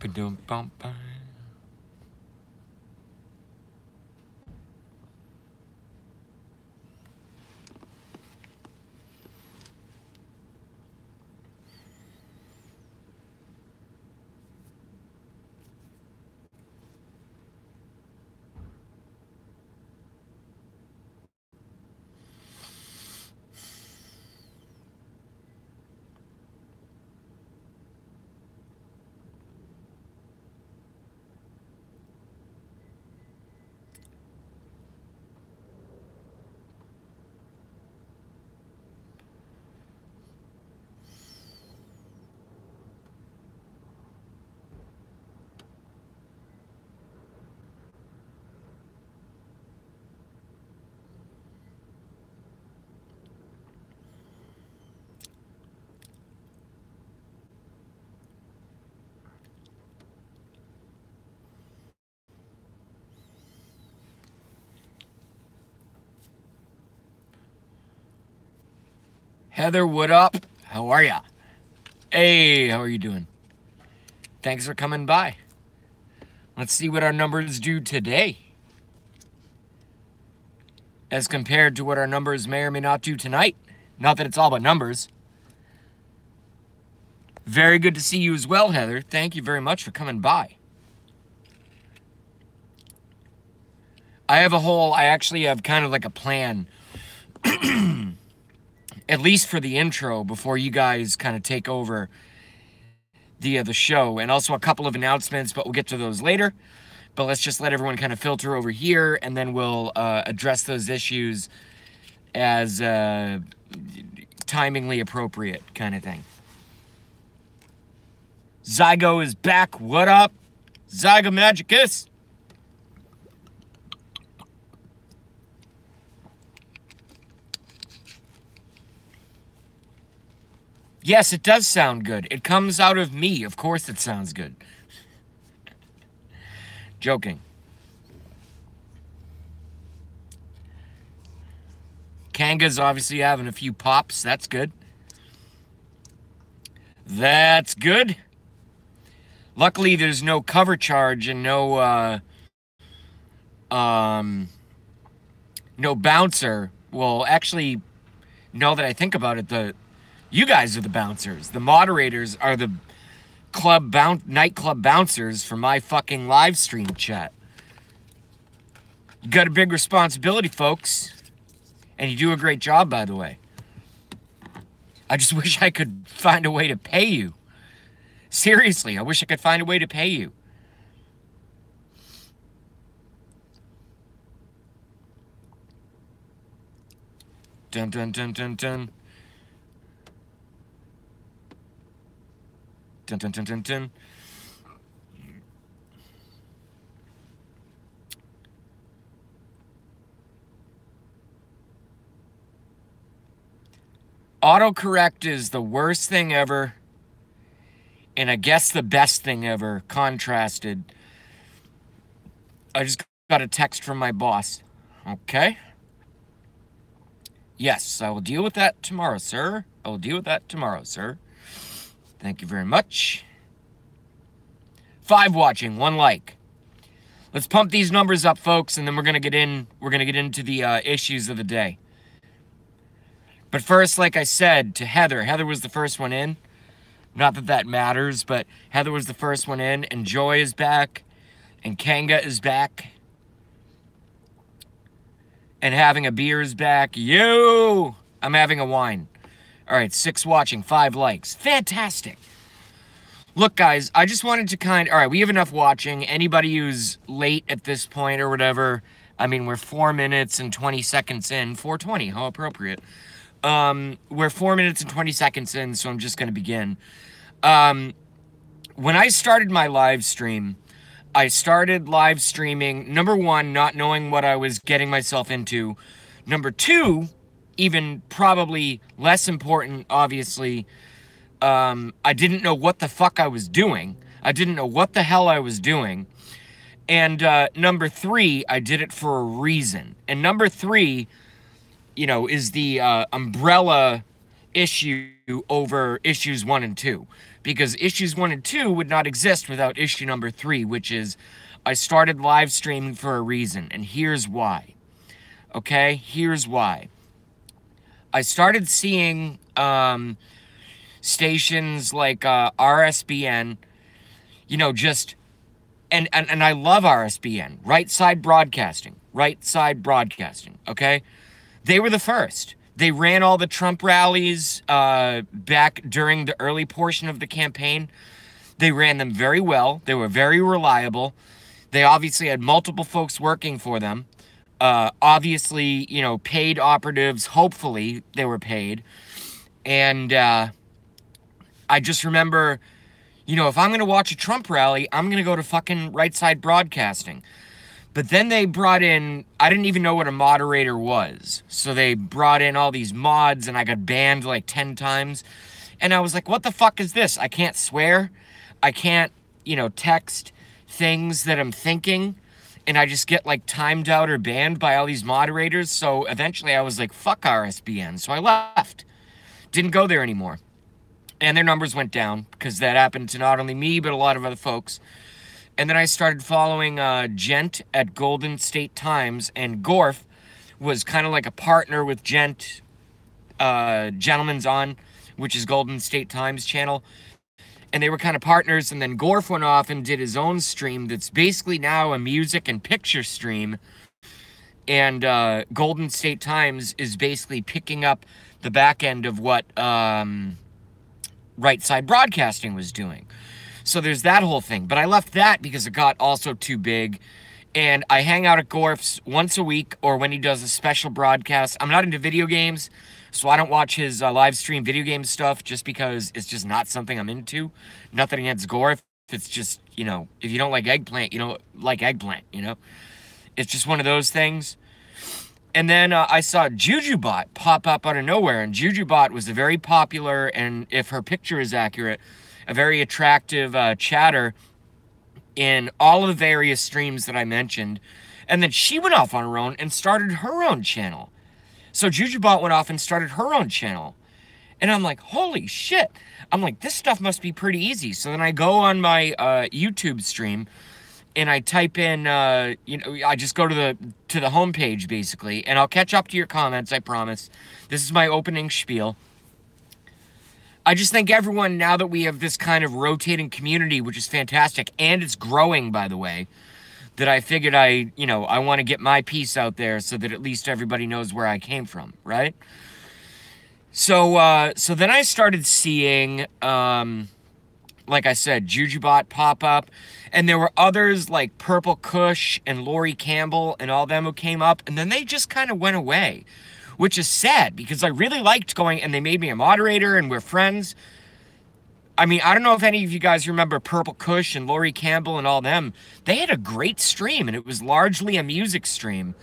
Ba-dum-bum-bum. Heather, what up? How are ya? Hey, how are you doing? Thanks for coming by. Let's see what our numbers do today, as compared to what our numbers may or may not do tonight. Not that it's all about numbers. Very good to see you as well, Heather. Thank you very much for coming by. I actually have kind of like a plan, at least for the intro, before you guys kind of take over the show, and also a couple of announcements, but we'll get to those later. But let's just let everyone kind of filter over here, and then we'll address those issues as timingly appropriate kind of thing. Zygo is back. What up? Zygo Magicus. Yes, it does sound good. It comes out of me. Of course it sounds good. Joking. Kanga's obviously having a few pops. That's good. That's good. Luckily, there's no cover charge and no bouncer. Well, actually, now that I think about it, you guys are the bouncers. The moderators are the nightclub bouncers for my fucking live stream chat. You got a big responsibility, folks. And you do a great job, by the way. I just wish I could find a way to pay you. Seriously, I wish I could find a way to pay you. Dun dun dun dun dun. Dun dun dun dun dun. Autocorrect is the worst thing ever, and I guess the best thing ever, contrasted. I just got a text from my boss. Okay. Yes, I will deal with that tomorrow, sir. I will deal with that tomorrow, sir. Thank you very much. 5 watching, 1 like. Let's pump these numbers up, folks, and then we're gonna get into the issues of the day. But first, like I said, to Heather. Heather was the first one in. Not that that matters, but Heather was the first one in, and Joy is back, and Kanga is back, and having a beer is back. I'm having a wine. All right, 6 watching, 5 likes. Fantastic. Look, guys, I just wanted to all right, we have enough watching. Anybody who's late at this point or whatever, I mean, we're 4 minutes and 20 seconds in. 4:20, how appropriate. We're 4 minutes and 20 seconds in, so I'm just going to begin. When I started my live stream, I started live streaming, number 1, not knowing what I was getting myself into. Number 2, even probably less important, obviously, I didn't know what the fuck I was doing. I didn't know what the hell I was doing. And number 3, I did it for a reason. And number 3, you know, is the umbrella issue over issues 1 and 2, because issues 1 and 2 would not exist without issue number 3, which is I started live streaming for a reason, and here's why. Okay, here's why. I started seeing stations like RSBN, you know, just and I love RSBN, Right Side Broadcasting, okay? They were the first. They ran all the Trump rallies back during the early portion of the campaign. They ran them very well. They were very reliable. They obviously had multiple folks working for them. Obviously, you know, paid operatives. Hopefully, they were paid. And I just remember, you know, if I'm going to watch a Trump rally, I'm going to go to fucking Right Side Broadcasting. But then they brought in, I didn't even know what a moderator was. So they brought in all these mods, and I got banned like 10 times. And I was like, what the fuck is this? I can't swear. I can't, you know, text things that I'm thinking. And I just get like timed out or banned by all these moderators. So eventually I was like, fuck RSBN. So I left. Didn't go there anymore. And their numbers went down because that happened to not only me, but a lot of other folks. And then I started following Gent at Golden State Times, and Gorf was kind of like a partner with Gent, Gentlemen's On, which is Golden State Times channel. And they were kind of partners, and then Gorf went off and did his own stream that's basically now a music and picture stream. And Golden State Times is basically picking up the back end of what Right Side Broadcasting was doing. So there's that whole thing. But I left that because it got also too big. And I hang out at Gorf's once a week, or when he does a special broadcast. I'm not into video games, so I don't watch his live stream video game stuff just because it's just not something I'm into. Nothing against Gorf. It's just, you know, if you don't like eggplant, you don't like eggplant, you know? It's just one of those things. And then I saw JujuBot pop up out of nowhere. And JujuBot was a very popular, and if her picture is accurate, a very attractive chatter in all of the various streams that I mentioned. And then she went off on her own and started her own channel. So JujuBot went off and started her own channel. And I'm like, holy shit. I'm like, this stuff must be pretty easy. So then I go on my YouTube stream and I type in, you know, I just go to the homepage basically, and I'll catch up to your comments, I promise. This is my opening spiel. I just think everyone, now that we have this kind of rotating community, which is fantastic, and it's growing, by the way, that I figured I want to get my piece out there so that at least everybody knows where I came from, right? So, so then I started seeing, like I said, JujuBot pop up, and there were others like Purple Kush and Lori Campbell and all them who came up, and then they just kind of went away, which is sad because I really liked going, and they made me a moderator, and we're friends. I mean, I don't know if any of you guys remember Purple Kush and Lori Campbell and all them. They had a great stream, and it was largely a music stream.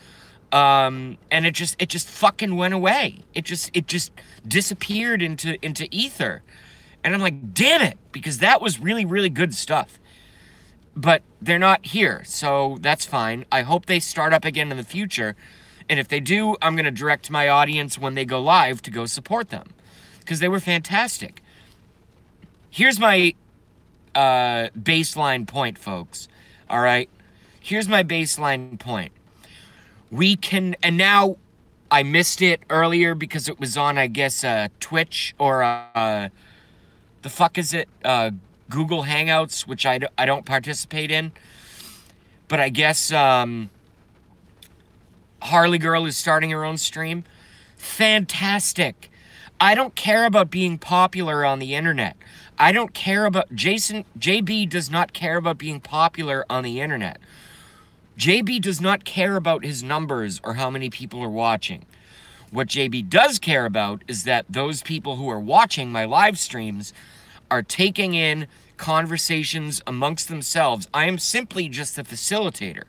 And it just fucking went away. It just disappeared into ether. And I'm like, damn it, because that was really, really good stuff. But they're not here, so that's fine. I hope they start up again in the future. And if they do, I'm going to direct my audience when they go live to go support them, because they were fantastic. Here's my baseline point, folks. All right? Here's my baseline point. We can, and now I missed it earlier because it was on, I guess, Twitch or the fuck is it? Google Hangouts, which I don't participate in. But I guess Harley Girl is starting her own stream. Fantastic. I don't care about being popular on the internet. I don't care about... JB does not care about being popular on the internet. JB does not care about his numbers or how many people are watching. What JB does care about is that those people who are watching my live streams are taking in conversations amongst themselves. I am simply just a facilitator,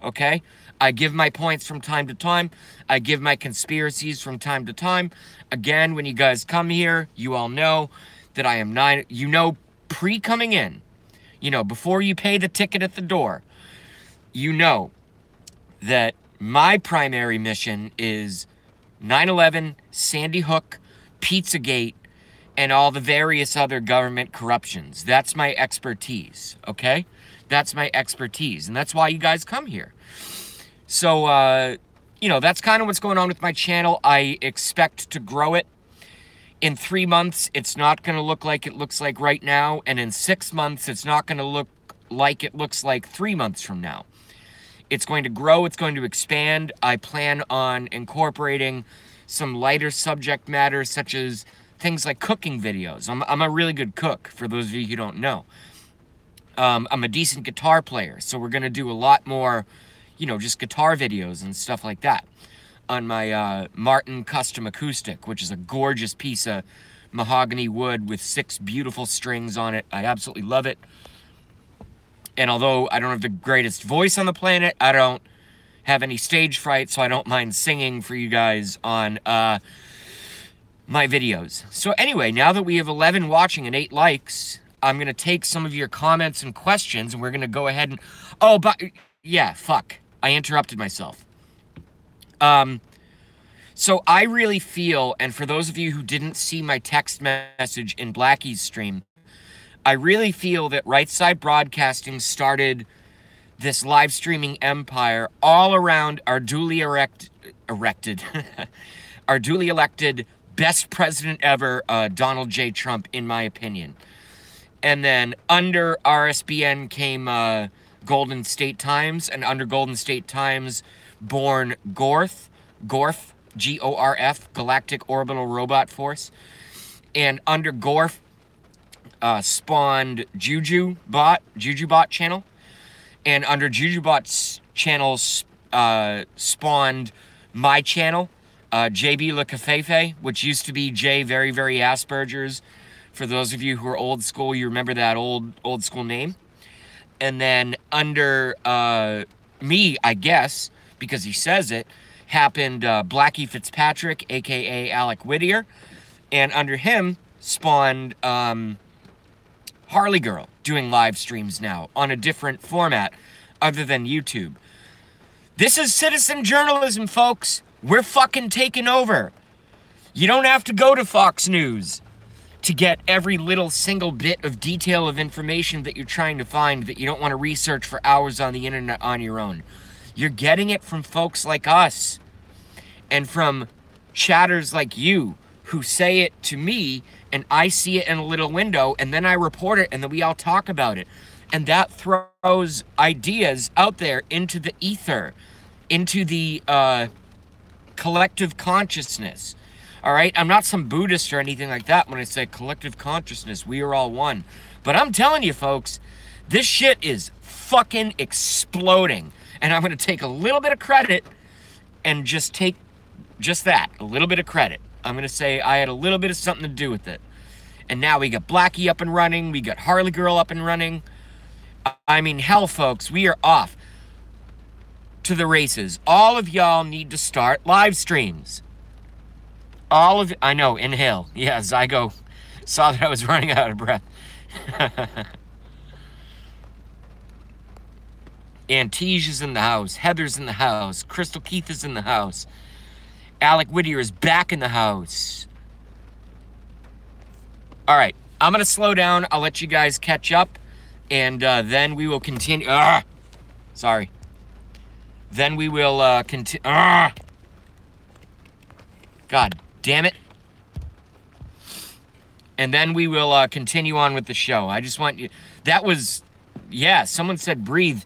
okay? I give my points from time to time. I give my conspiracies from time to time. Again, when you guys come here, you all know that I am not, you know, pre-coming in, you know, before you pay the ticket at the door, you know that my primary mission is 9/11, Sandy Hook, Pizzagate, and all the various other government corruptions. That's my expertise, okay? That's my expertise, and that's why you guys come here. So, you know, that's kind of what's going on with my channel. I expect to grow it. In 3 months, it's not going to look like it looks like right now, and in 6 months, it's not going to look like it looks like 3 months from now. It's going to grow, it's going to expand. I plan on incorporating some lighter subject matter, such as things like cooking videos. I'm a really good cook, for those of you who don't know. I'm a decent guitar player, so we're going to do a lot more, you know, just guitar videos and stuff like that on my Martin Custom Acoustic, which is a gorgeous piece of mahogany wood with 6 beautiful strings on it. I absolutely love it. And although I don't have the greatest voice on the planet, I don't have any stage fright, so I don't mind singing for you guys on my videos. So anyway, now that we have 11 watching and 8 likes, I'm going to take some of your comments and questions, and we're going to go ahead and... Oh, but... Yeah, fuck. I interrupted myself. So I really feel, and for those of you who didn't see my text message in Blackie's stream, I really feel that Right Side Broadcasting started this live streaming empire all around our duly elected best president ever, Donald J. Trump, in my opinion. And then under RSBN came Golden State Times, and under Golden State Times, born Gorf, G-O-R-F, Galactic Orbital Robot Force. And under Gorf spawned JujuBot channel. And under JujuBot's channel spawned my channel, JB Le Cafefe, which used to be J Very Very Asperger's. For those of you who are old school, you remember that old school name. And then under me, I guess, because he says it, happened Blackie Fitzpatrick, a.k.a. Alec Whittier. And under him spawned Harley Girl, doing live streams now on a different format other than YouTube. This is citizen journalism, folks. We're fucking taking over. You don't have to go to Fox News to get every little single bit of detail of information that you're trying to find that you don't want to research for hours on the internet on your own. You're getting it from folks like us and from chatters like you who say it to me, and I see it in a little window, and then I report it, and then we all talk about it. And that throws ideas out there into the ether, into the collective consciousness. All right? I'm not some Buddhist or anything like that when I say collective consciousness. We are all one. But I'm telling you, folks, this shit is fucking exploding. And I'm going to take a little bit of credit and just take just that, a little bit of credit. I'm going to say I had a little bit of something to do with it. And now we got Blackie up and running. We got Harley Girl up and running. I mean, hell, folks, we are off to the races. All of y'all need to start live streams. All of... I know, inhale. Yeah, Zygo saw that I was running out of breath. Antige is in the house. Heather's in the house. Crystal Keith is in the house. Alec Whittier is back in the house. All right, I'm going to slow down. I'll let you guys catch up, and then we will continue. Sorry. Then we will continue. God damn it. And then we will continue on with the show. I just want you... That was... Yeah, someone said breathe.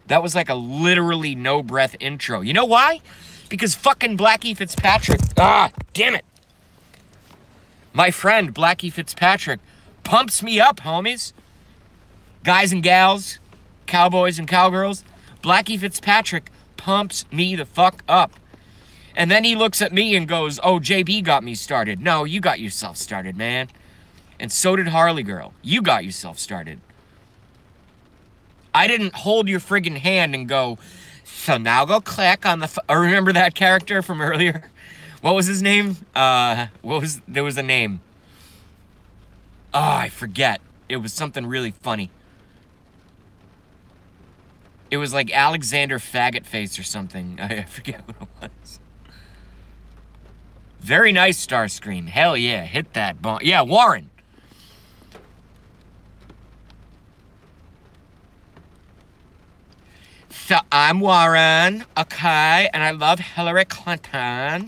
That was like a literally no-breath intro. You know why? Because fucking Blackie Fitzpatrick... damn it. My friend, Blackie Fitzpatrick, pumps me up, homies. Guys and gals, cowboys and cowgirls, Blackie Fitzpatrick pumps me the fuck up. And then he looks at me and goes, oh, JB got me started. No, you got yourself started, man. And so did Harley Girl. You got yourself started. I didn't hold your friggin' hand and go, so now go click on the... remember that character from earlier? What was his name? There was a name. Oh, I forget. It was something really funny. It was like Alexander Faggot Face or something. I forget what it was. Very nice, Starscream. Hell yeah, hit that bomb. Yeah, Warren. So I'm Warren, okay, and I love Hillary Clinton.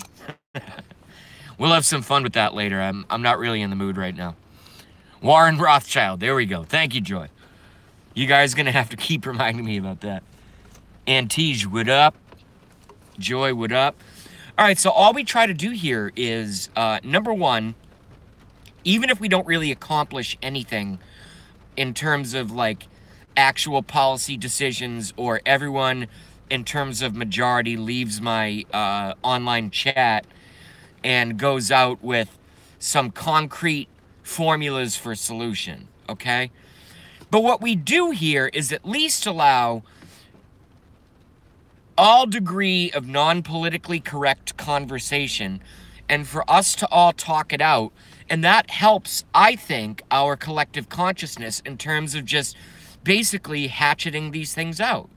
We'll have some fun with that later. I'm not really in the mood right now. Warren Rothschild. There we go. Thank you, Joy. You guys are gonna have to keep reminding me about that. Antige, what up? Joy, what up? All right, so all we try to do here is, number one, even if we don't really accomplish anything in terms of, like, actual policy decisions or everyone in terms of majority leaves my online chat and goes out with some concrete formulas for solution, okay? But what we do here is at least allow all degree of non-politically correct conversation and for us to all talk it out. And that helps, I think, our collective consciousness in terms of just basically hatcheting these things out.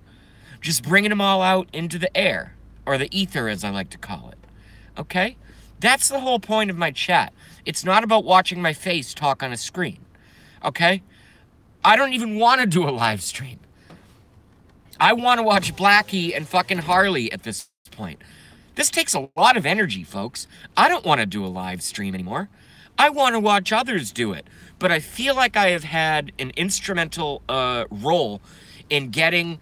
Just bringing them all out into the air, or the ether as I like to call it. Okay? That's the whole point of my chat. It's not about watching my face talk on a screen. Okay? I don't even want to do a live stream. I want to watch Blackie and fucking Harley at this point. This takes a lot of energy, folks. I don't want to do a live stream anymore. I want to watch others do it. But I feel like I have had an instrumental role in getting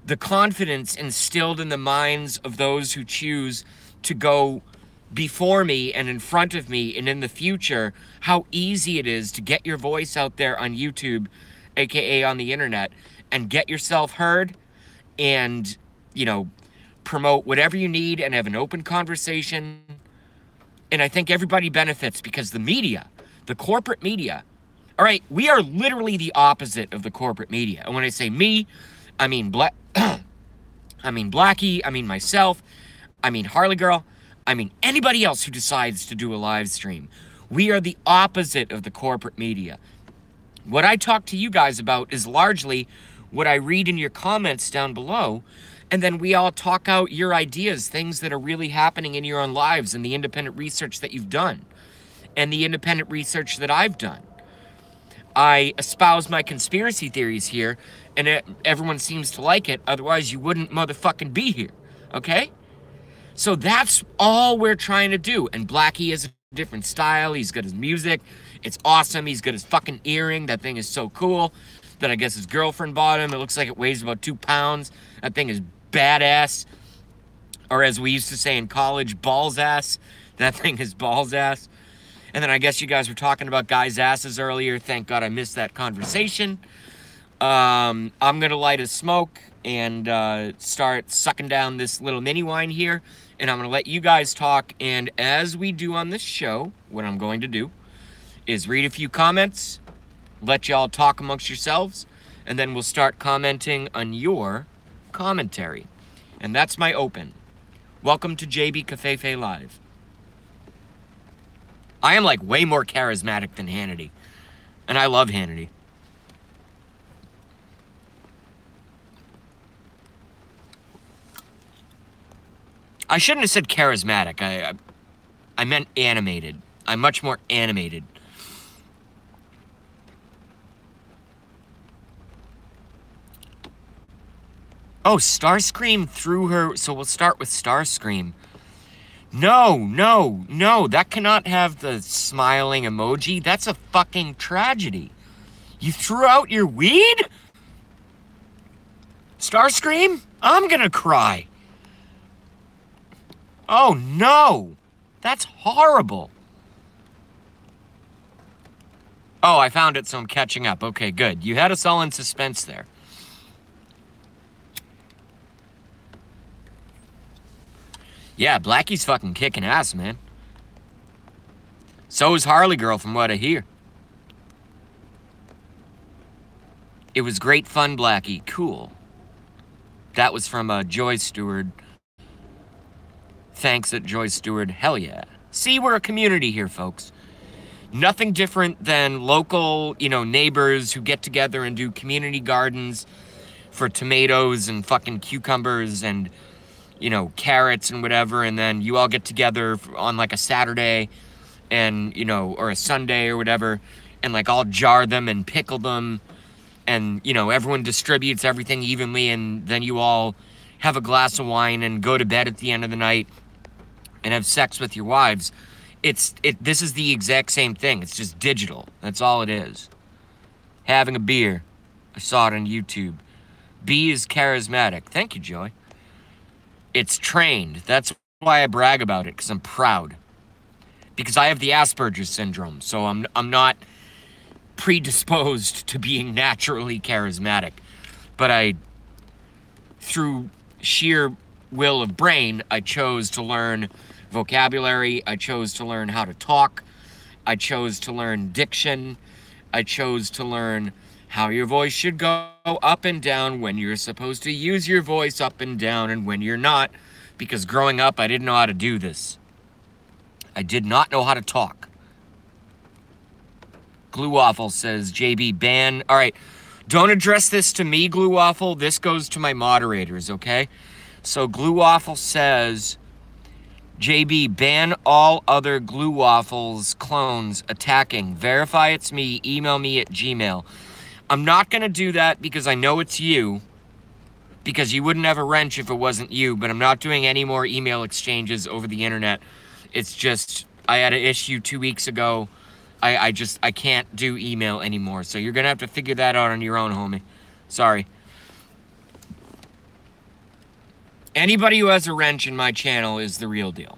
the confidence instilled in the minds of those who choose to go before me and in front of me and in the future, how easy it is to get your voice out there on YouTube, aka on the internet, and get yourself heard and, you know, promote whatever you need and have an open conversation. And I think everybody benefits because the media, the corporate media, all right, we are literally the opposite of the corporate media. And when I say me, I mean I mean Blackie, I mean myself, I mean Harley Girl, I mean anybody else who decides to do a live stream. We are the opposite of the corporate media. What I talk to you guys about is largely what I read in your comments down below, and then we all talk out your ideas, things that are really happening in your own lives and the independent research that you've done and the independent research that I've done. I espouse my conspiracy theories here, and everyone seems to like it. Otherwise, you wouldn't motherfucking be here, okay? So that's all we're trying to do. And Blackie has a different style. He's got his music. It's awesome. He's got his fucking earring. That thing is so cool that I guess his girlfriend bought him. It looks like it weighs about 2 pounds. That thing is badass. Or as we used to say in college, balls ass. That thing is balls ass. And then I guess you guys were talking about guys' asses earlier. Thank God I missed that conversation. I'm going to light a smoke and start sucking down this little mini wine here. And I'm going to let you guys talk. And as we do on this show, what I'm going to do is read a few comments, let y'all talk amongst yourselves, and then we'll start commenting on your commentary. And that's my open. Welcome to JB Cafefe Live. I am like way more charismatic than Hannity. And I love Hannity. I shouldn't have said charismatic. I meant animated. I'm much more animated. Oh, Starscream threw her... So we'll start with Starscream. No. That cannot have the smiling emoji. That's a fucking tragedy. You threw out your weed? Starscream? I'm gonna cry. Oh, no. That's horrible. Oh, I found it, so I'm catching up. Okay, good. You had us all in suspense there. Yeah, Blackie's fucking kicking ass, man. So is Harley Girl, from what I hear. It was great fun, Blackie. Cool. That was from Joy Stewart. Thanks at Joy Stewart. Hell yeah. See, we're a community here, folks. Nothing different than local, you know, neighbors who get together and do community gardens for tomatoes and fucking cucumbers and you know, carrots and whatever, and then you all get together on like a Saturday and, you know, or a Sunday or whatever, and like all jar them and pickle them, and, you know, everyone distributes everything evenly, and then you all have a glass of wine and go to bed at the end of the night and have sex with your wives. This is the exact same thing. It's just digital. That's all it is. Having a beer. I saw it on YouTube. B is charismatic. Thank you, Joy. It's trained. That's why I brag about it, because I'm proud. Because I have the Asperger's syndrome, so I'm not predisposed to being naturally charismatic. But through sheer will of brain, I chose to learn vocabulary. I chose to learn how to talk. I chose to learn diction. I chose to learn how your voice should go up and down, when you're supposed to use your voice up and down, and when you're not. Because growing up, I didn't know how to do this. I did not know how to talk. Glue Waffle says, JB, ban. All right, don't address this to me, Glue Waffle. This goes to my moderators, okay? So Glue Waffle says, JB, ban all other Glue Waffles clones attacking. Verify it's me. Email me at Gmail. I'm not going to do that because I know it's you. Because you wouldn't have a wrench if it wasn't you. But I'm not doing any more email exchanges over the internet. It's just, I had an issue 2 weeks ago. I can't do email anymore. So you're going to have to figure that out on your own, homie. Sorry. Anybody who has a wrench in my channel is the real deal.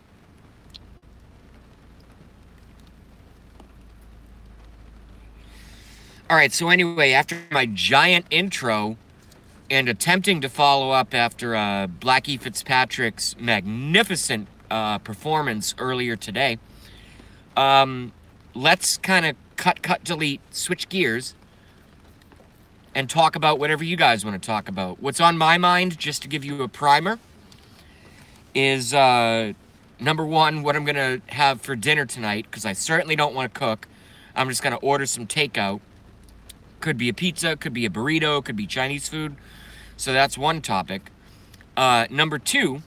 All right, so anyway, after my giant intro and attempting to follow up after Blackie Fitzpatrick's magnificent performance earlier today, let's kind of cut, delete, switch gears, and talk about whatever you guys want to talk about. What's on my mind, just to give you a primer, is number one, what I'm going to have for dinner tonight, because I certainly don't want to cook. I'm just going to order some takeout. Could be a pizza, could be a burrito, could be Chinese food. So that's one topic. Number two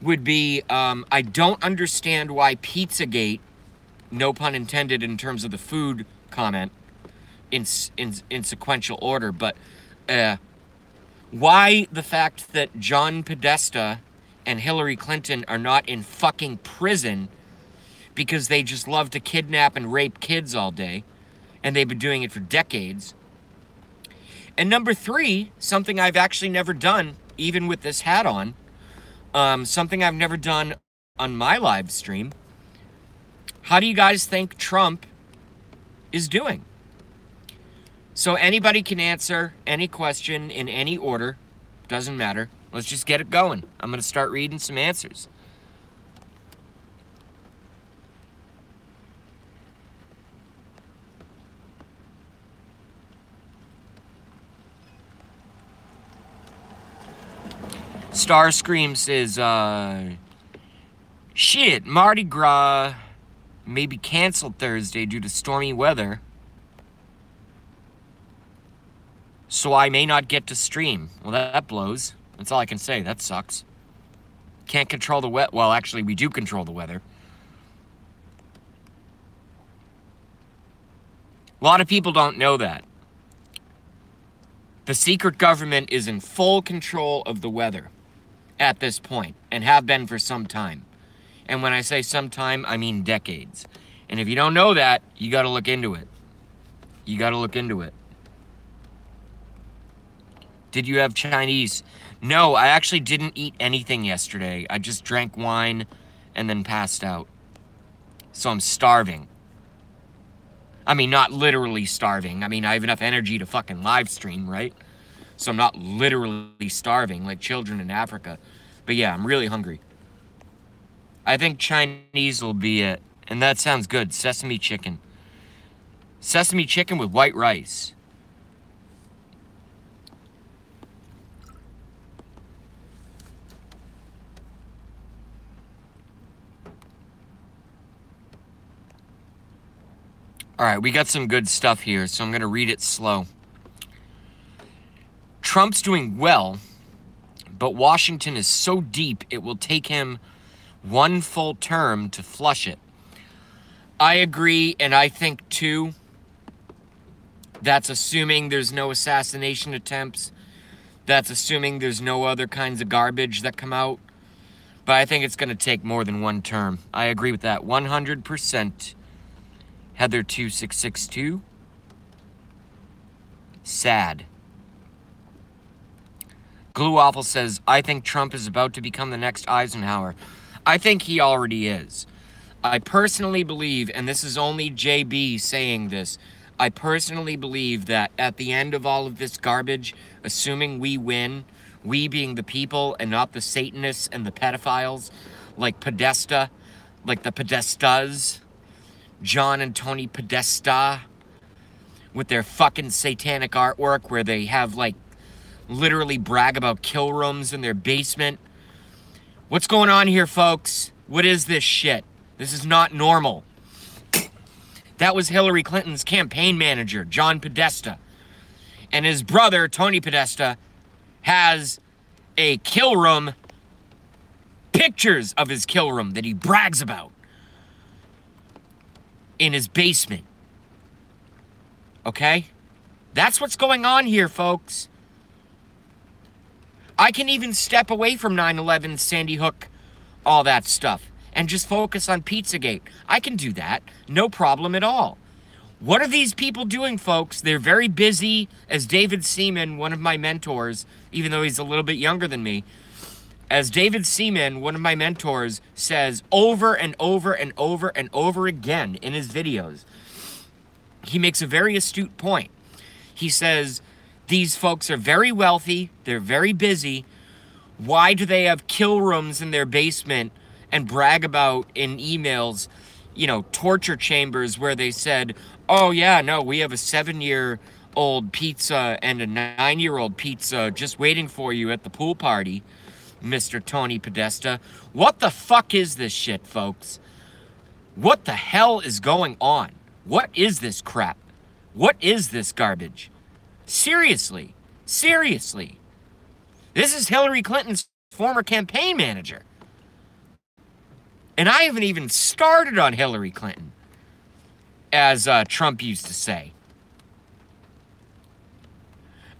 would be, I don't understand why Pizzagate, no pun intended in terms of the food comment, in sequential order, but why the fact that John Podesta and Hillary Clinton are not in fucking prison because they just love to kidnap and rape kids all day, and they've been doing it for decades. And number three, something I've actually never done, even with this hat on, something I've never done on my live stream. How do you guys think Trump is doing? So anybody can answer any question in any order. Doesn't matter. Let's just get it going. I'm going to start reading some answers. Starscream says, shit, Mardi Gras may be canceled Thursday due to stormy weather, so I may not get to stream. Well, that blows. That's all I can say. That sucks. Can't control the weather. Well, actually, we do control the weather. A lot of people don't know that. The secret government is in full control of the weather at this point, and have been for some time. And when I say some time, I mean decades. And if you don't know that, you got to look into it. You got to look into it. Did you have Chinese? No, I actually didn't eat anything yesterday. I just drank wine and then passed out. So I'm starving. I mean, not literally starving. I mean, I have enough energy to fucking live stream, right? So I'm not literally starving like children in Africa. But yeah, I'm really hungry. I think Chinese will be it. And that sounds good. Sesame chicken. Sesame chicken with white rice. All right, we got some good stuff here, so I'm going to read it slow. Trump's doing well But Washington is so deep, it will take him one full term to flush it. I agree, and I think, too, that's assuming there's no assassination attempts. That's assuming there's no other kinds of garbage that come out. But I think it's going to take more than one term. I agree with that 100%. Heather2662. Sad. Glue Waffle says, I think Trump is about to become the next Eisenhower. I think he already is. I personally believe, and this is only JB saying this, I personally believe that at the end of all of this garbage, assuming we win, we being the people and not the Satanists and the pedophiles, like Podesta, like the Podestas, John and Tony Podesta, with their fucking satanic artwork where they have, like, literally brag about kill rooms in their basement. What's going on here, folks? What is this shit? This is not normal. That was Hillary Clinton's campaign manager, John Podesta. And his brother, Tony Podesta, has a kill room, pictures of his kill room that he brags about in his basement. Okay? That's what's going on here, folks. I can even step away from 9/11, Sandy Hook, all that stuff, and just focus on Pizzagate. I can do that. No problem at all. What are these people doing, folks? They're very busy, as David Seaman, one of my mentors, even though he's a little bit younger than me, as David Seaman, one of my mentors, says over and over and over and over again in his videos, he makes a very astute point. He says, these folks are very wealthy, they're very busy. Why do they have kill rooms in their basement and brag about in emails, you know, torture chambers where they said, oh yeah, no, we have a 7-year-old pizza and a 9-year-old pizza just waiting for you at the pool party, Mr. Tony Podesta. What the fuck is this shit, folks? What the hell is going on? What is this crap? What is this garbage? Seriously. Seriously. This is Hillary Clinton's former campaign manager. And I haven't even started on Hillary Clinton, as Trump used to say.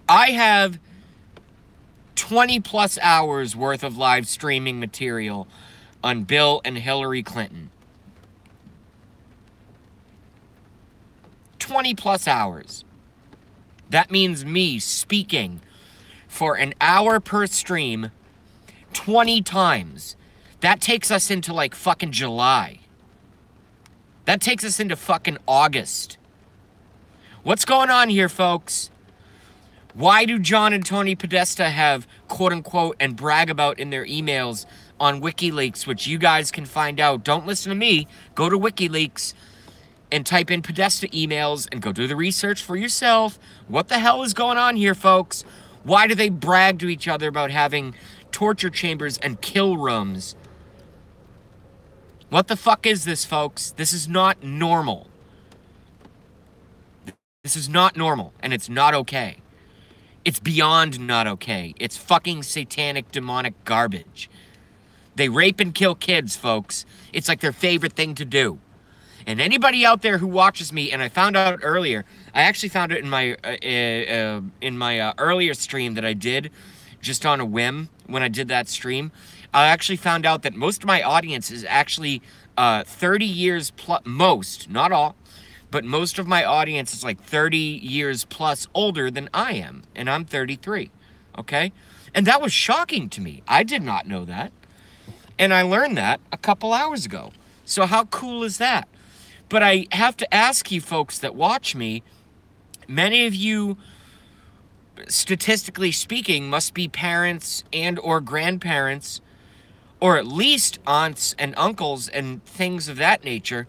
I have 20 plus hours worth of live streaming material on Bill and Hillary Clinton. 20 plus hours. That means me speaking for an hour per stream 20 times. That takes us into like fucking July. That takes us into fucking August. What's going on here, folks? Why do John and Tony Podesta have quote-unquote and brag about in their emails on WikiLeaks, which you guys can find out? Don't listen to me. Go to WikiLeaks and type in Podesta emails and go do the research for yourself. What the hell is going on here, folks? Why do they brag to each other about having torture chambers and kill rooms? What the fuck is this, folks? This is not normal. This is not normal, and it's not okay. It's beyond not okay. It's fucking satanic, demonic garbage. They rape and kill kids, folks. It's like their favorite thing to do. And anybody out there who watches me, and I found out earlier, I actually found it in my earlier stream that I did, just on a whim when I did that stream. I actually found out that most of my audience is actually 30 years plus, most, not all, but most of my audience is like 30 years plus older than I am, and I'm 33, okay? And that was shocking to me. I did not know that, and I learned that a couple hours ago. So how cool is that? But I have to ask you folks that watch me, many of you, statistically speaking, must be parents and or grandparents, or at least aunts and uncles and things of that nature.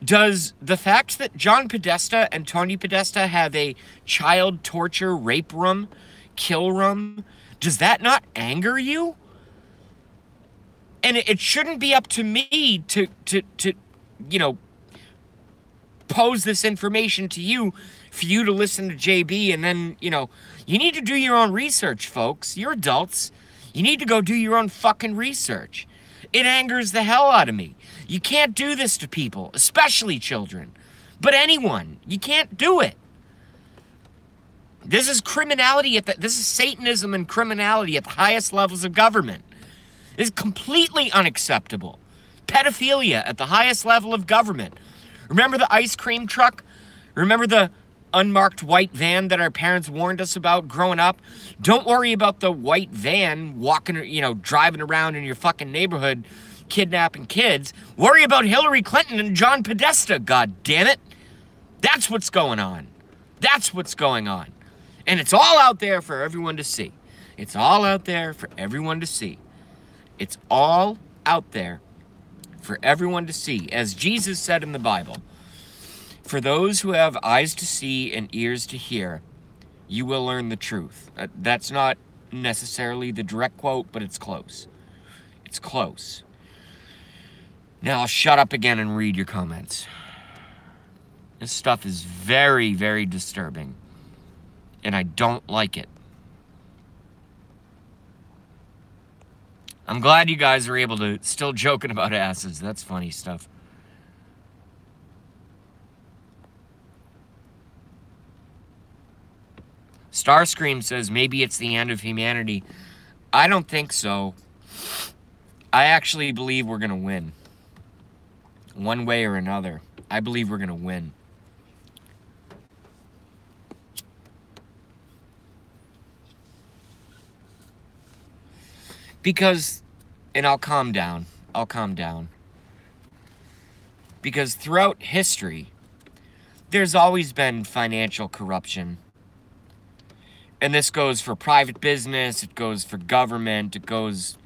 Does the fact that John Podesta and Tony Podesta have a child torture rape room, kill room, does that not anger you? And it shouldn't be up to me to you know, pose this information to you for you to listen to JB and then, you know, you need to do your own research, folks. You're adults. You need to go do your own fucking research. It angers the hell out of me. You can't do this to people, especially children. But anyone, you can't do it. This is criminality this is Satanism and criminality at the highest levels of government. It's completely unacceptable. Pedophilia at the highest level of government. Remember the ice cream truck? Remember the unmarked white van that our parents warned us about growing up? Don't worry about the white van walking, you know, driving around in your fucking neighborhood kidnapping kids. Worry about Hillary Clinton and John Podesta, god damn it. That's what's going on. That's what's going on. And it's all out there for everyone to see. It's all out there for everyone to see. It's all out there for everyone to see. As Jesus said in the Bible, for those who have eyes to see and ears to hear, you will learn the truth. That's not necessarily the direct quote, but it's close. It's close. Now I'll shut up again and read your comments. This stuff is very, very disturbing. And I don't like it. I'm glad you guys are able to still joking about asses. That's funny stuff. Starscream says maybe it's the end of humanity. I don't think so. I actually believe we're going to win. One way or another. I believe we're going to win. Because, and I'll calm down. I'll calm down. Because throughout history, there's always been financial corruption. And this goes for private business, it goes for government, it goes,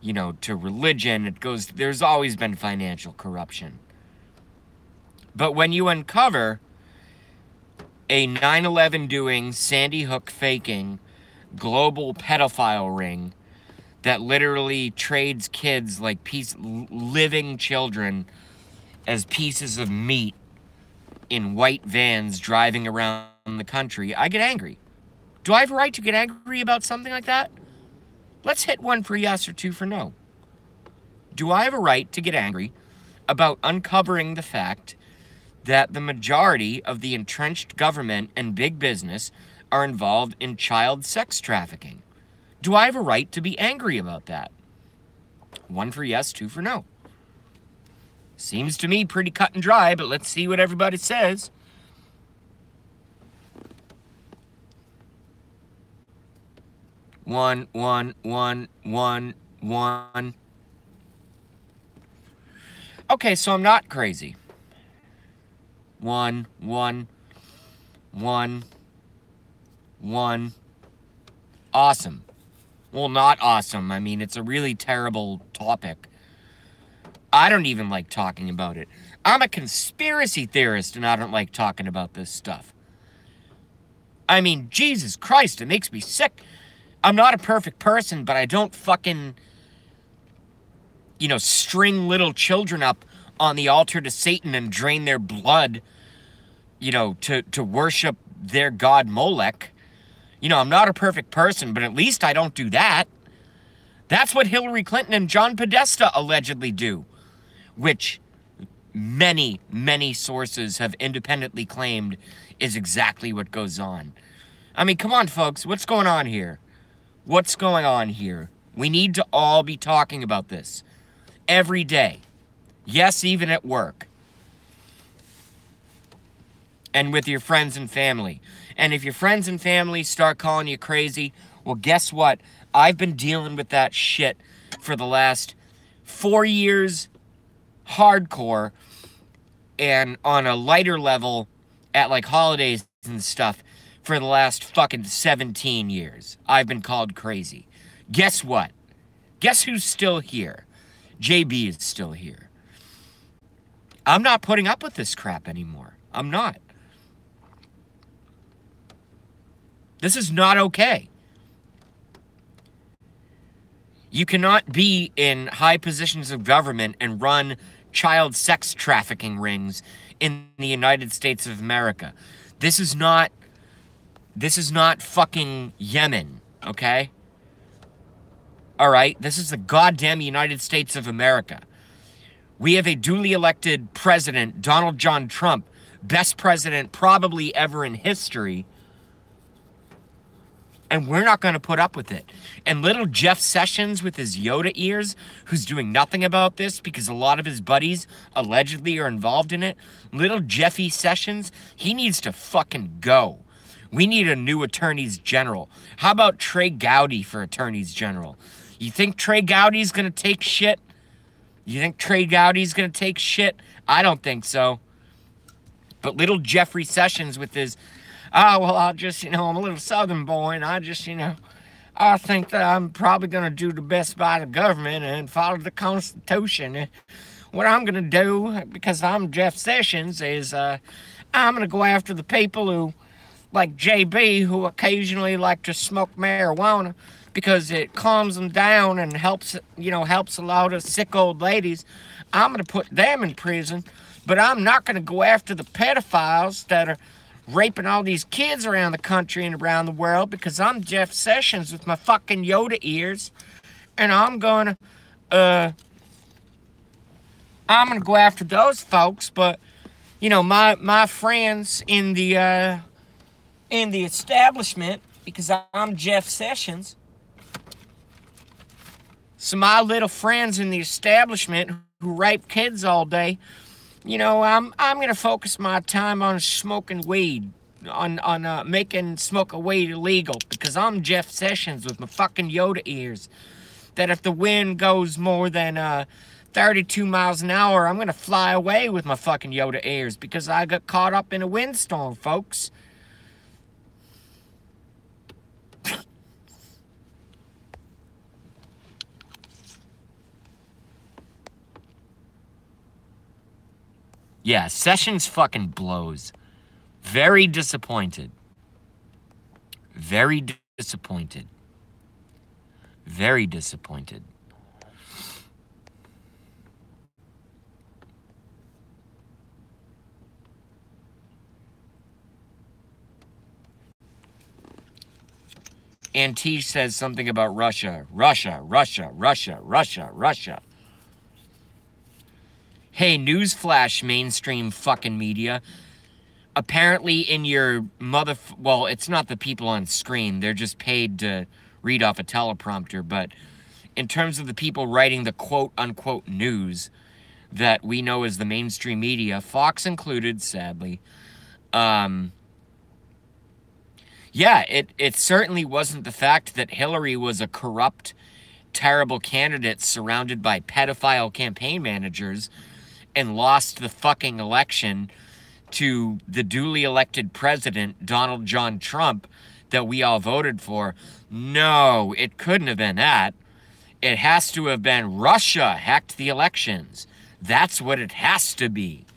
you know, to religion, there's always been financial corruption. But when you uncover a 9/11 doing, Sandy Hook faking, global pedophile ring that literally trades kids like living children as pieces of meat in white vans driving around the country, I get angry. Do I have a right to get angry about something like that? Let's hit one for yes or two for no. Do I have a right to get angry about uncovering the fact that the majority of the entrenched government and big business are involved in child sex trafficking? Do I have a right to be angry about that? One for yes, two for no. Seems to me pretty cut and dry, but let's see what everybody says. One. Okay, so I'm not crazy. One. Awesome. Well, not awesome. I mean, it's a really terrible topic. I don't even like talking about it. I'm a conspiracy theorist and I don't like talking about this stuff. I mean, Jesus Christ, it makes me sick. I'm not a perfect person, but I don't fucking, you know, string little children up on the altar to Satan and drain their blood, you know, to worship their god Molech. You know, I'm not a perfect person, but at least I don't do that. That's what Hillary Clinton and John Podesta allegedly do, which many, many sources have independently claimed is exactly what goes on. I mean, come on, folks. What's going on here? What's going on here? We need to all be talking about this every day. Yes, even at work. And with your friends and family. And if your friends and family start calling you crazy, well, guess what? I've been dealing with that shit for the last 4 years, hardcore, and on a lighter level at like holidays and stuff for the last fucking 17 years. I've been called crazy. Guess what? Guess who's still here? JB is still here. I'm not putting up with this crap anymore. I'm not. This is not okay. You cannot be in high positions of government and run child sex trafficking rings in the United States of America. This is not fucking Yemen, okay? All right? This is the goddamn United States of America. We have a duly elected president, Donald John Trump, best president probably ever in history, and we're not going to put up with it. And little Jeff Sessions with his Yoda ears, who's doing nothing about this because a lot of his buddies allegedly are involved in it, little Jeffy Sessions, he needs to fucking go. We need a new attorneys general. How about Trey Gowdy for attorneys general? You think Trey Gowdy's going to take shit? You think Trey Gowdy's going to take shit? I don't think so. But little Jeffrey Sessions with his, oh, well, I'll just, I'm a little Southern boy, and I just, I think that I'm probably going to do the best by the government and follow the Constitution. And what I'm going to do, because I'm Jeff Sessions, is I'm going to go after the people who, like JB, who occasionally like to smoke marijuana, because it calms them down and helps a lot of sick old ladies. I'm going to put them in prison, but I'm not going to go after the pedophiles that are raping all these kids around the country and around the world, because I'm Jeff Sessions with my fucking Yoda ears, and I'm going to go after those folks. But, my friends in the establishment, because I'm Jeff Sessions, so my little friends in the establishment who rape kids all day, I'm gonna focus my time on smoking weed, on making smoking weed illegal, because I'm Jeff Sessions with my fucking Yoda ears. That if the wind goes more than 32 miles an hour, I'm gonna fly away with my fucking Yoda ears, because I got caught up in a windstorm, folks. Yeah, Sessions fucking blows. Very disappointed. Very disappointed. Very disappointed. Antige says something about Russia. Russia, Russia, Russia, Russia, Russia. Hey, newsflash, mainstream fucking media. Apparently in your well, it's not the people on screen. They're just paid to read off a teleprompter. But in terms of the people writing the quote-unquote news that we know as the mainstream media, Fox included, sadly, yeah, it certainly wasn't the fact that Hillary was a corrupt, terrible candidate surrounded by pedophile campaign managers and lost the fucking election to the duly elected president, Donald John Trump, that we all voted for. No, it couldn't have been that. It has to have been Russia hacked the elections. That's what it has to be.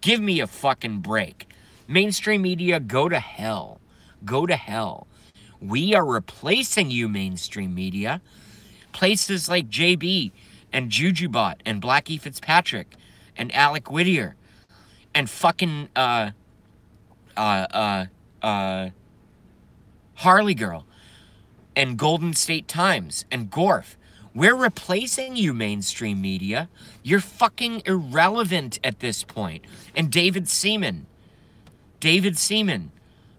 Give me a fucking break. Mainstream media, go to hell. Go to hell. We are replacing you, mainstream media. Places like JB and Jujubot and Blackie Fitzpatrick and Alec Whittier and fucking Harley Girl and Golden State Times and Gorf. We're replacing you, mainstream media. You're fucking irrelevant at this point. And David Seaman,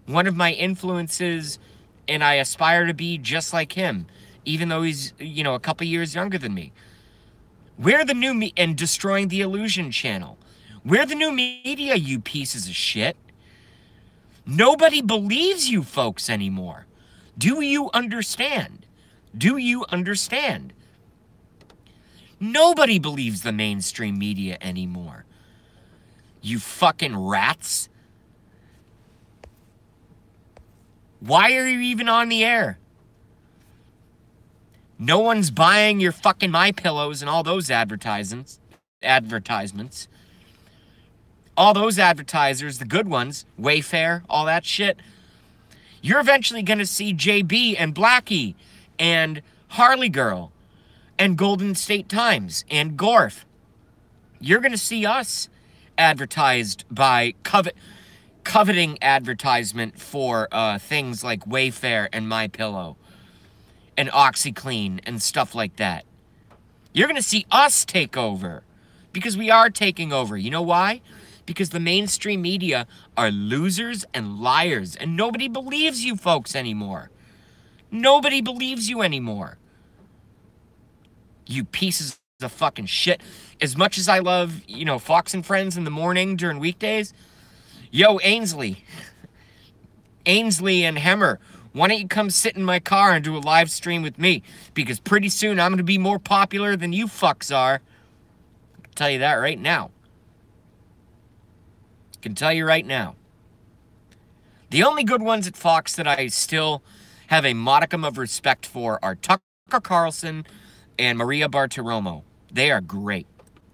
one of my influences, and I aspire to be just like him, even though he's, a couple years younger than me. We're the new and Destroying the Illusion channel. We're the new media, you pieces of shit. Nobody believes you folks anymore. Do you understand? Do you understand? Nobody believes the mainstream media anymore. You fucking rats. Why are you even on the air? No one's buying your fucking MyPillows and all those advertisements. All those advertisers, the good ones, Wayfair, all that shit. You're eventually going to see JB and Blackie and Harley Girl and Golden State Times and Gorf. You're going to see us advertised by coveting advertisement for things like Wayfair and MyPillow and OxyClean and stuff like that. You're going to see us take over because we are taking over. You know why? Because the mainstream media are losers and liars, and nobody believes you folks anymore. Nobody believes you anymore. You pieces of fucking shit. As much as I love, you know, Fox and Friends in the morning during weekdays, yo, Ainsley and Hemmer, why don't you come sit in my car and do a live stream with me? Because pretty soon I'm going to be more popular than you fucks are. I can tell you that right now. I can tell you right now. The only good ones at Fox that I still have a modicum of respect for are Tucker Carlson and Maria Bartiromo. They are great.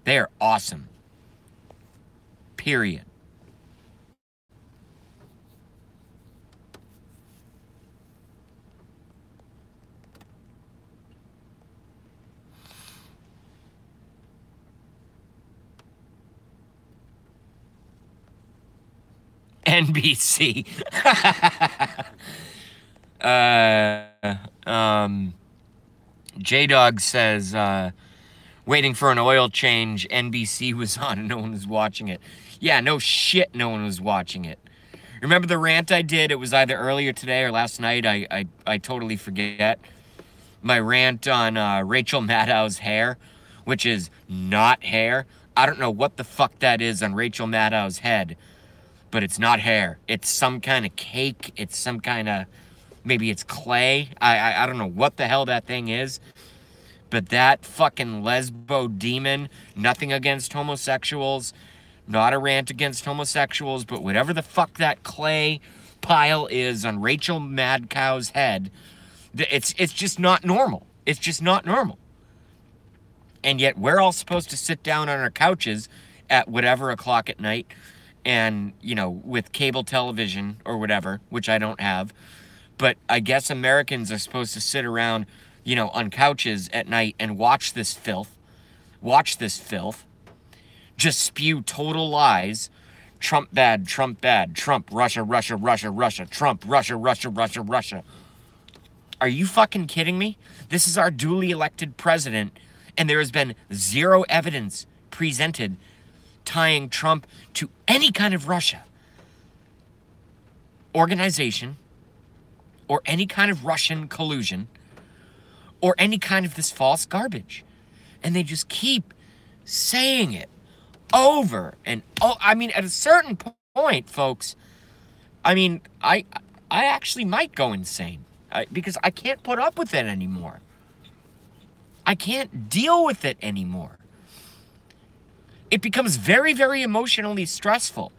They are awesome. Period. NBC. J-Dog says, waiting for an oil change, NBC was on and no one was watching it. Yeah, no shit, no one was watching it. Remember the rant I did? It was either earlier today or last night. I totally forget. My rant on Rachel Maddow's hair, which is not hair. I don't know what the fuck that is on Rachel Maddow's head, but it's not hair. It's some kind of cake. It's some kind of, maybe it's clay. I don't know what the hell that thing is. But that fucking lesbo demon, nothing against homosexuals, not a rant against homosexuals, but whatever the fuck that clay pile is on Rachel Mad Cow's head, it's just not normal. It's just not normal. And yet we're all supposed to sit down on our couches at whatever o'clock at night and, you know, with cable television or whatever, which I don't have. But I guess Americans are supposed to sit around, you know, on couches at night and watch this filth. Watch this filth. Just spew total lies. Trump bad, Trump bad. Trump, Russia, Russia, Russia, Russia. Trump, Russia, Russia, Russia, Russia. Are you fucking kidding me? This is our duly elected president, and there has been zero evidence presented tying Trump to any kind of Russia organization or any kind of Russian collusion or any kind of this false garbage. And they just keep saying it over and oh, I mean, at a certain point, folks, I mean, I actually might go insane because I can't put up with it anymore. I can't deal with it anymore. It becomes very, very emotionally stressful.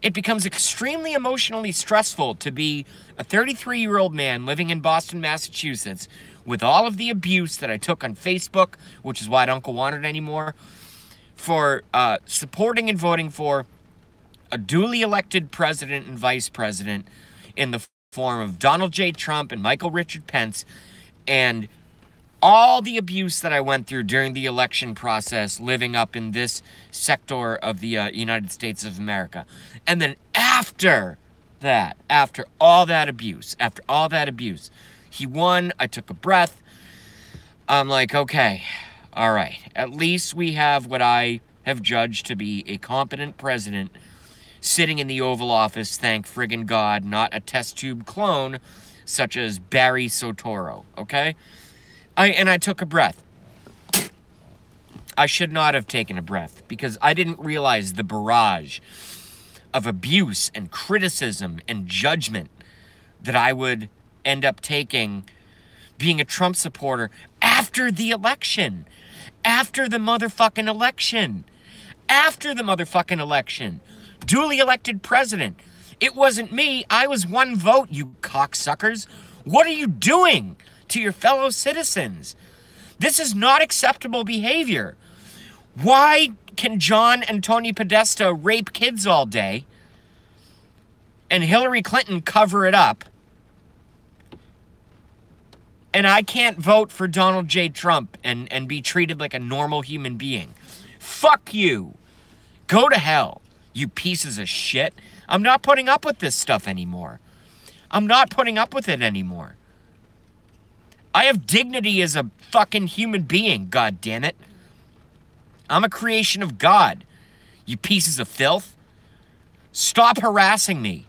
It becomes extremely emotionally stressful to be a 33-year-old man living in Boston, Massachusetts, with all of the abuse that I took on Facebook, which is why I don't go on it anymore, for supporting and voting for a duly elected president and vice president in the form of Donald J. Trump and Michael Richard Pence, and all the abuse that I went through during the election process living up in this sector of the United States of America. And then after that, after all that abuse, he won. I took a breath. I'm like, okay, all right. At least we have what I have judged to be a competent president sitting in the Oval Office, thank friggin' God, not a test tube clone such as Barry Soetoro, okay? I took a breath. I should not have taken a breath because I didn't realize the barrage of abuse and criticism and judgment that I would end up taking being a Trump supporter after the election. After the motherfucking election. After the motherfucking election. Duly elected president. It wasn't me. I was one vote, you cocksuckers. What are you doing to your fellow citizens? This is not acceptable behavior. Why can John and Tony Podesta rape kids all day and Hillary Clinton cover it up, and I can't vote for Donald J. Trump and be treated like a normal human being? Fuck you. Go to hell. You pieces of shit. I'm not putting up with this stuff anymore. I'm not putting up with it anymore. I have dignity as a fucking human being, god damn it. I'm a creation of God. You pieces of filth. Stop harassing me.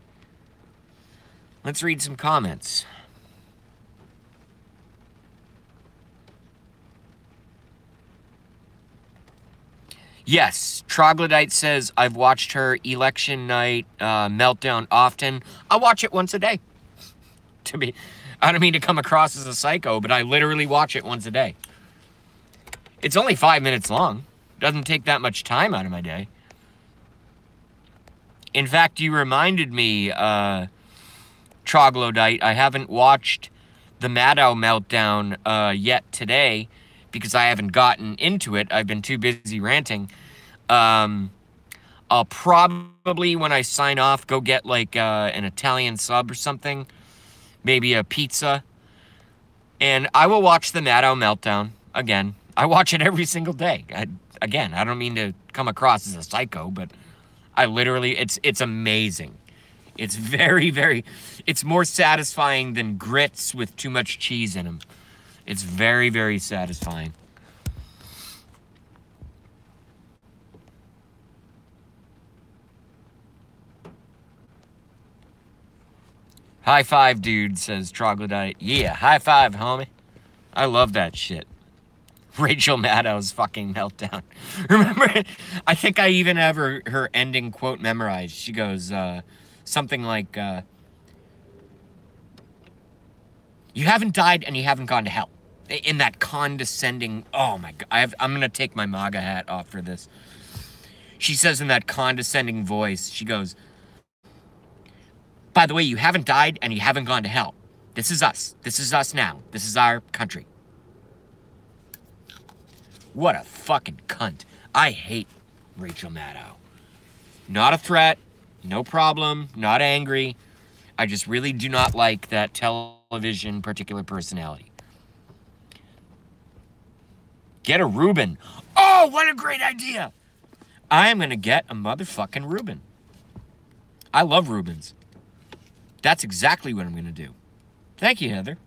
Let's read some comments. Yes, Troglodyte says, I've watched her election night meltdown often. I watch it once a day. I don't mean to come across as a psycho, but I literally watch it once a day. It's only 5 minutes long. Doesn't take that much time out of my day. In fact, you reminded me, Troglodyte, I haven't watched the Maddow meltdown yet today because I haven't gotten into it. I've been too busy ranting. I'll probably, when I sign off, go get like an Italian sub or something. Maybe a pizza. And I will watch the Maddow meltdown again. I watch it every single day. Again, I don't mean to come across as a psycho, but I literally, it's amazing. It's very, very, it's more satisfying than grits with too much cheese in them. It's very, very satisfying. High five, dude, says Troglodyte. Yeah, high five, homie. I love that shit. Rachel Maddow's fucking meltdown. Remember, I think I even have her ending quote memorized. She goes, something like, you haven't died and you haven't gone to hell. In that condescending, oh my God, I'm going to take my MAGA hat off for this. She says in that condescending voice, she goes, by the way, you haven't died and you haven't gone to hell. This is us. This is us now. This is our country. What a fucking cunt. I hate Rachel Maddow. Not a threat. No problem. Not angry. I just really do not like that television particular personality. Get a Reuben. Oh, what a great idea. I am going to get a motherfucking Reuben. I love Reubens. That's exactly what I'm going to do. Thank you, Heather.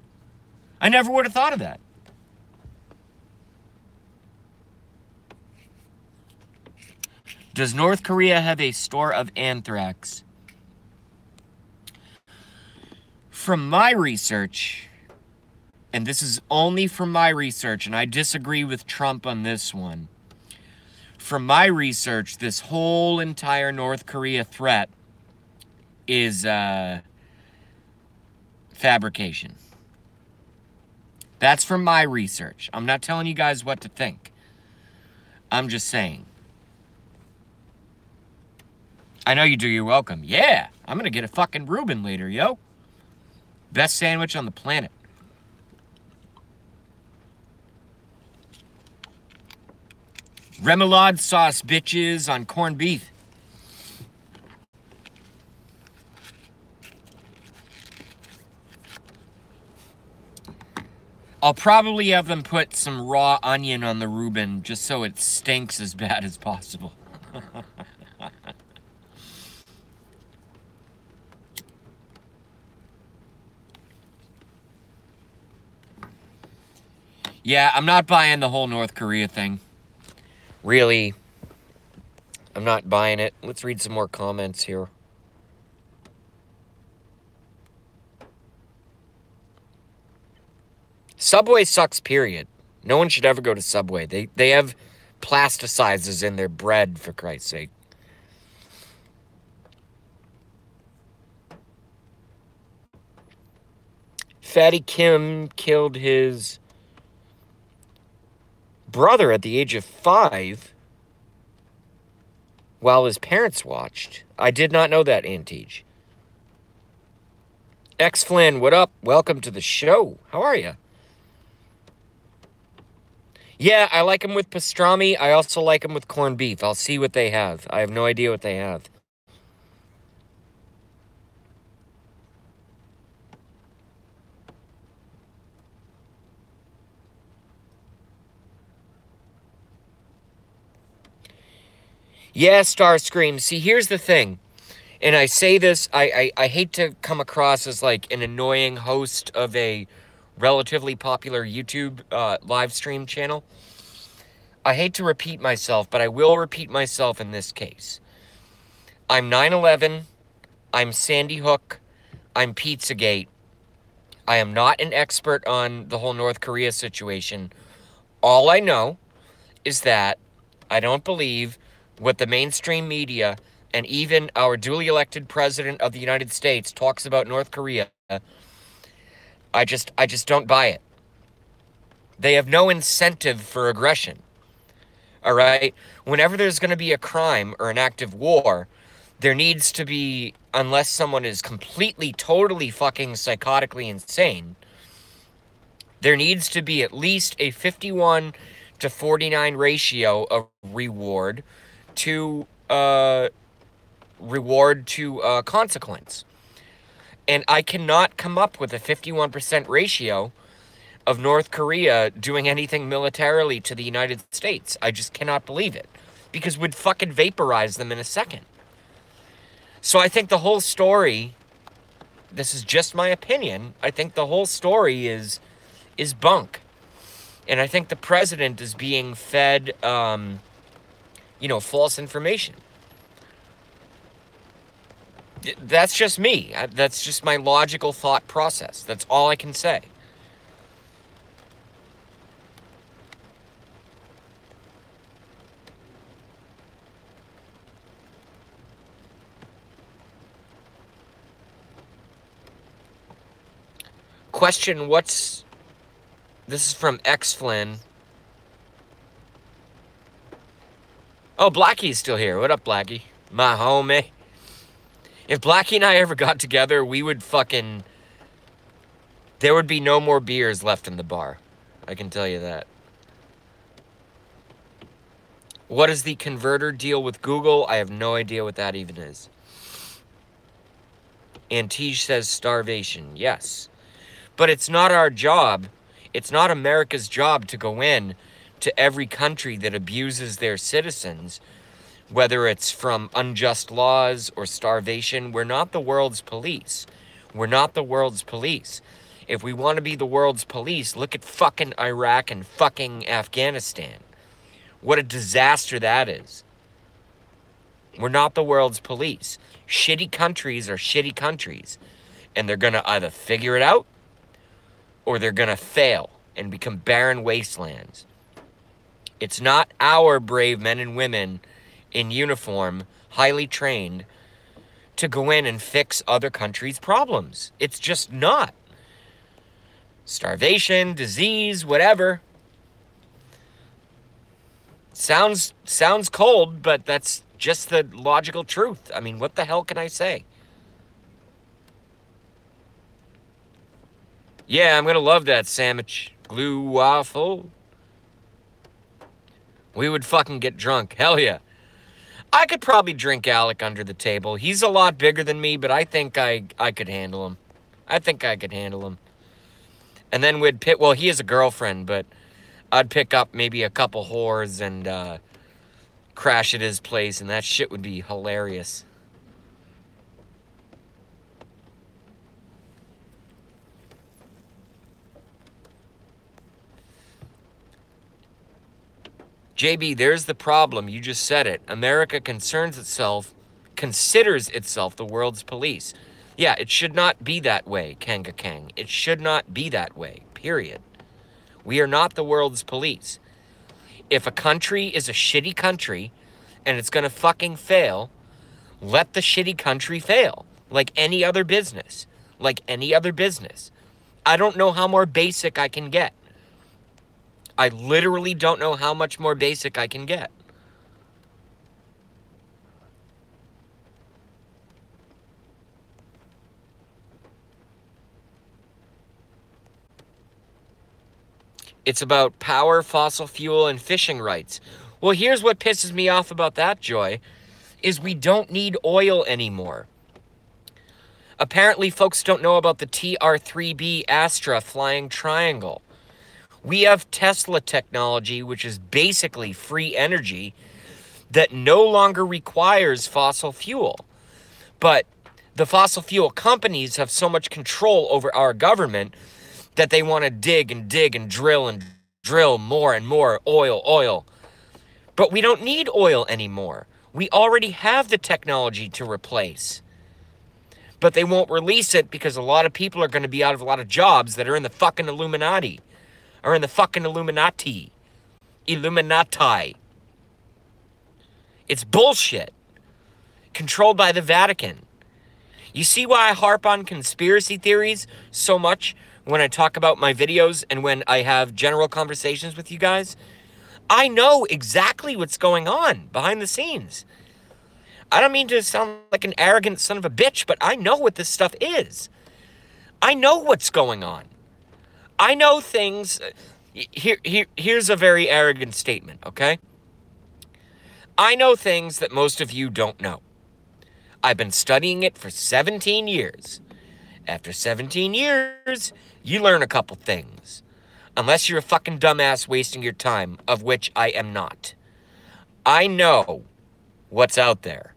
I never would have thought of that. Does North Korea have a store of anthrax? From my research, and this is only from my research, and I disagree with Trump on this one. From my research, this whole entire North Korea threat is fabrication. That's from my research. I'm not telling you guys what to think. I'm just saying. I know you do. You're welcome. Yeah, I'm gonna get a fucking Reuben later, yo. Best sandwich on the planet. Remoulade sauce, bitches, on corned beef. I'll probably have them put some raw onion on the Reuben just so it stinks as bad as possible. Yeah, I'm not buying the whole North Korea thing. Really, I'm not buying it. Let's read some more comments here. Subway sucks, period. No one should ever go to Subway. They have plasticizers in their bread, for Christ's sake. Fatty Kim killed his brother at the age of 5 while his parents watched. I did not know that, Antige. X Flynn, what up? Welcome to the show. How are you? Yeah, I like them with pastrami. I also like them with corned beef. I'll see what they have. I have no idea what they have. Yeah, Starscream. See, here's the thing. And I say this, I hate to come across as like an annoying host of a relatively popular YouTube live stream channel. I hate to repeat myself, but I will repeat myself in this case. I'm 9/11. I'm Sandy Hook. I'm Pizzagate. I am not an expert on the whole North Korea situation. All I know is that I don't believe what the mainstream media and even our duly elected president of the United States talks about North Korea. I just don't buy it. They have no incentive for aggression. All right? Whenever there's going to be a crime or an act of war, there needs to be, unless someone is completely, totally fucking psychotically insane, there needs to be at least a 51 to 49 ratio of reward to consequence. And I cannot come up with a 51% ratio of North Korea doing anything militarily to the United States. I just cannot believe it. Because we'd fucking vaporize them in a second. So I think the whole story, this is just my opinion, I think the whole story is bunk. And I think the president is being fed, false information. That's just me. That's just my logical thought process. That's all I can say. Question, this is from X Flynn. Oh, Blackie's still here. What up, Blackie? My homie. If Blackie and I ever got together, we would fucking... There would be no more beers left in the bar. I can tell you that. What is the converter deal with Google? I have no idea what that even is. Antige says starvation. Yes. But it's not our job. It's not America's job to go in to every country that abuses their citizens, whether it's from unjust laws or starvation. We're not the world's police. We're not the world's police. If we want to be the world's police, look at fucking Iraq and fucking Afghanistan. What a disaster that is. We're not the world's police. Shitty countries are shitty countries. And they're going to either figure it out or they're going to fail and become barren wastelands. It's not our brave men and women in uniform, highly trained, to go in and fix other countries' problems. It's just not. Starvation, disease, whatever. Sounds cold, but that's just the logical truth. I mean, what the hell can I say? Yeah, I'm going to love that sandwich. Glue waffle. We would fucking get drunk. Hell yeah. I could probably drink Alec under the table. He's a lot bigger than me, but I think I could handle him. I think I could handle him. And then we'd pick... Well, he has a girlfriend, but I'd pick up maybe a couple whores and crash at his place, and that shit would be hilarious. JB, there's the problem. You just said it. America considers itself the world's police. Yeah, it should not be that way, Kanga Kang. It should not be that way, period. We are not the world's police. If a country is a shitty country and it's going to fucking fail, let the shitty country fail. Like any other business. Like any other business. I don't know how more basic I can get. I literally don't know how much more basic I can get. It's about power, fossil fuel, and fishing rights. Well, here's what pisses me off about that, Joy, is we don't need oil anymore. Apparently, folks don't know about the TR-3B Astra flying triangle. We have Tesla technology, which is basically free energy, that no longer requires fossil fuel. But the fossil fuel companies have so much control over our government that they want to dig and drill more and more oil. But we don't need oil anymore. We already have the technology to replace. But they won't release it because a lot of people are going to be out of a lot of jobs that are in the fucking Illuminati. Or in the fucking Illuminati. It's bullshit. Controlled by the Vatican. You see why I harp on conspiracy theories so much when I talk about my videos and when I have general conversations with you guys? I know exactly what's going on behind the scenes. I don't mean to sound like an arrogant son of a bitch, but I know what this stuff is. I know what's going on. I know things. Here's a very arrogant statement, okay? I know things that most of you don't know. I've been studying it for 17 years. After 17 years, you learn a couple things. Unless you're a fucking dumbass wasting your time, of which I am not. I know what's out there.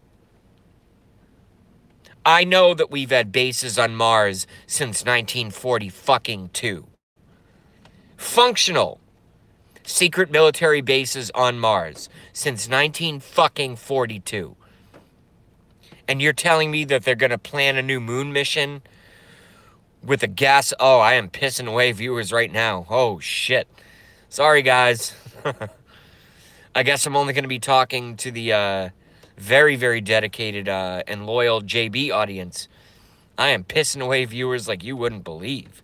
I know that we've had bases on Mars since 1942. Functional secret military bases on Mars since 1942. And you're telling me that they're going to plan a new moon mission with a gas... Oh, I am pissing away viewers right now. Oh, shit. Sorry, guys. I guess I'm only going to be talking to the very, very dedicated and loyal JB audience. I am pissing away viewers like you wouldn't believe.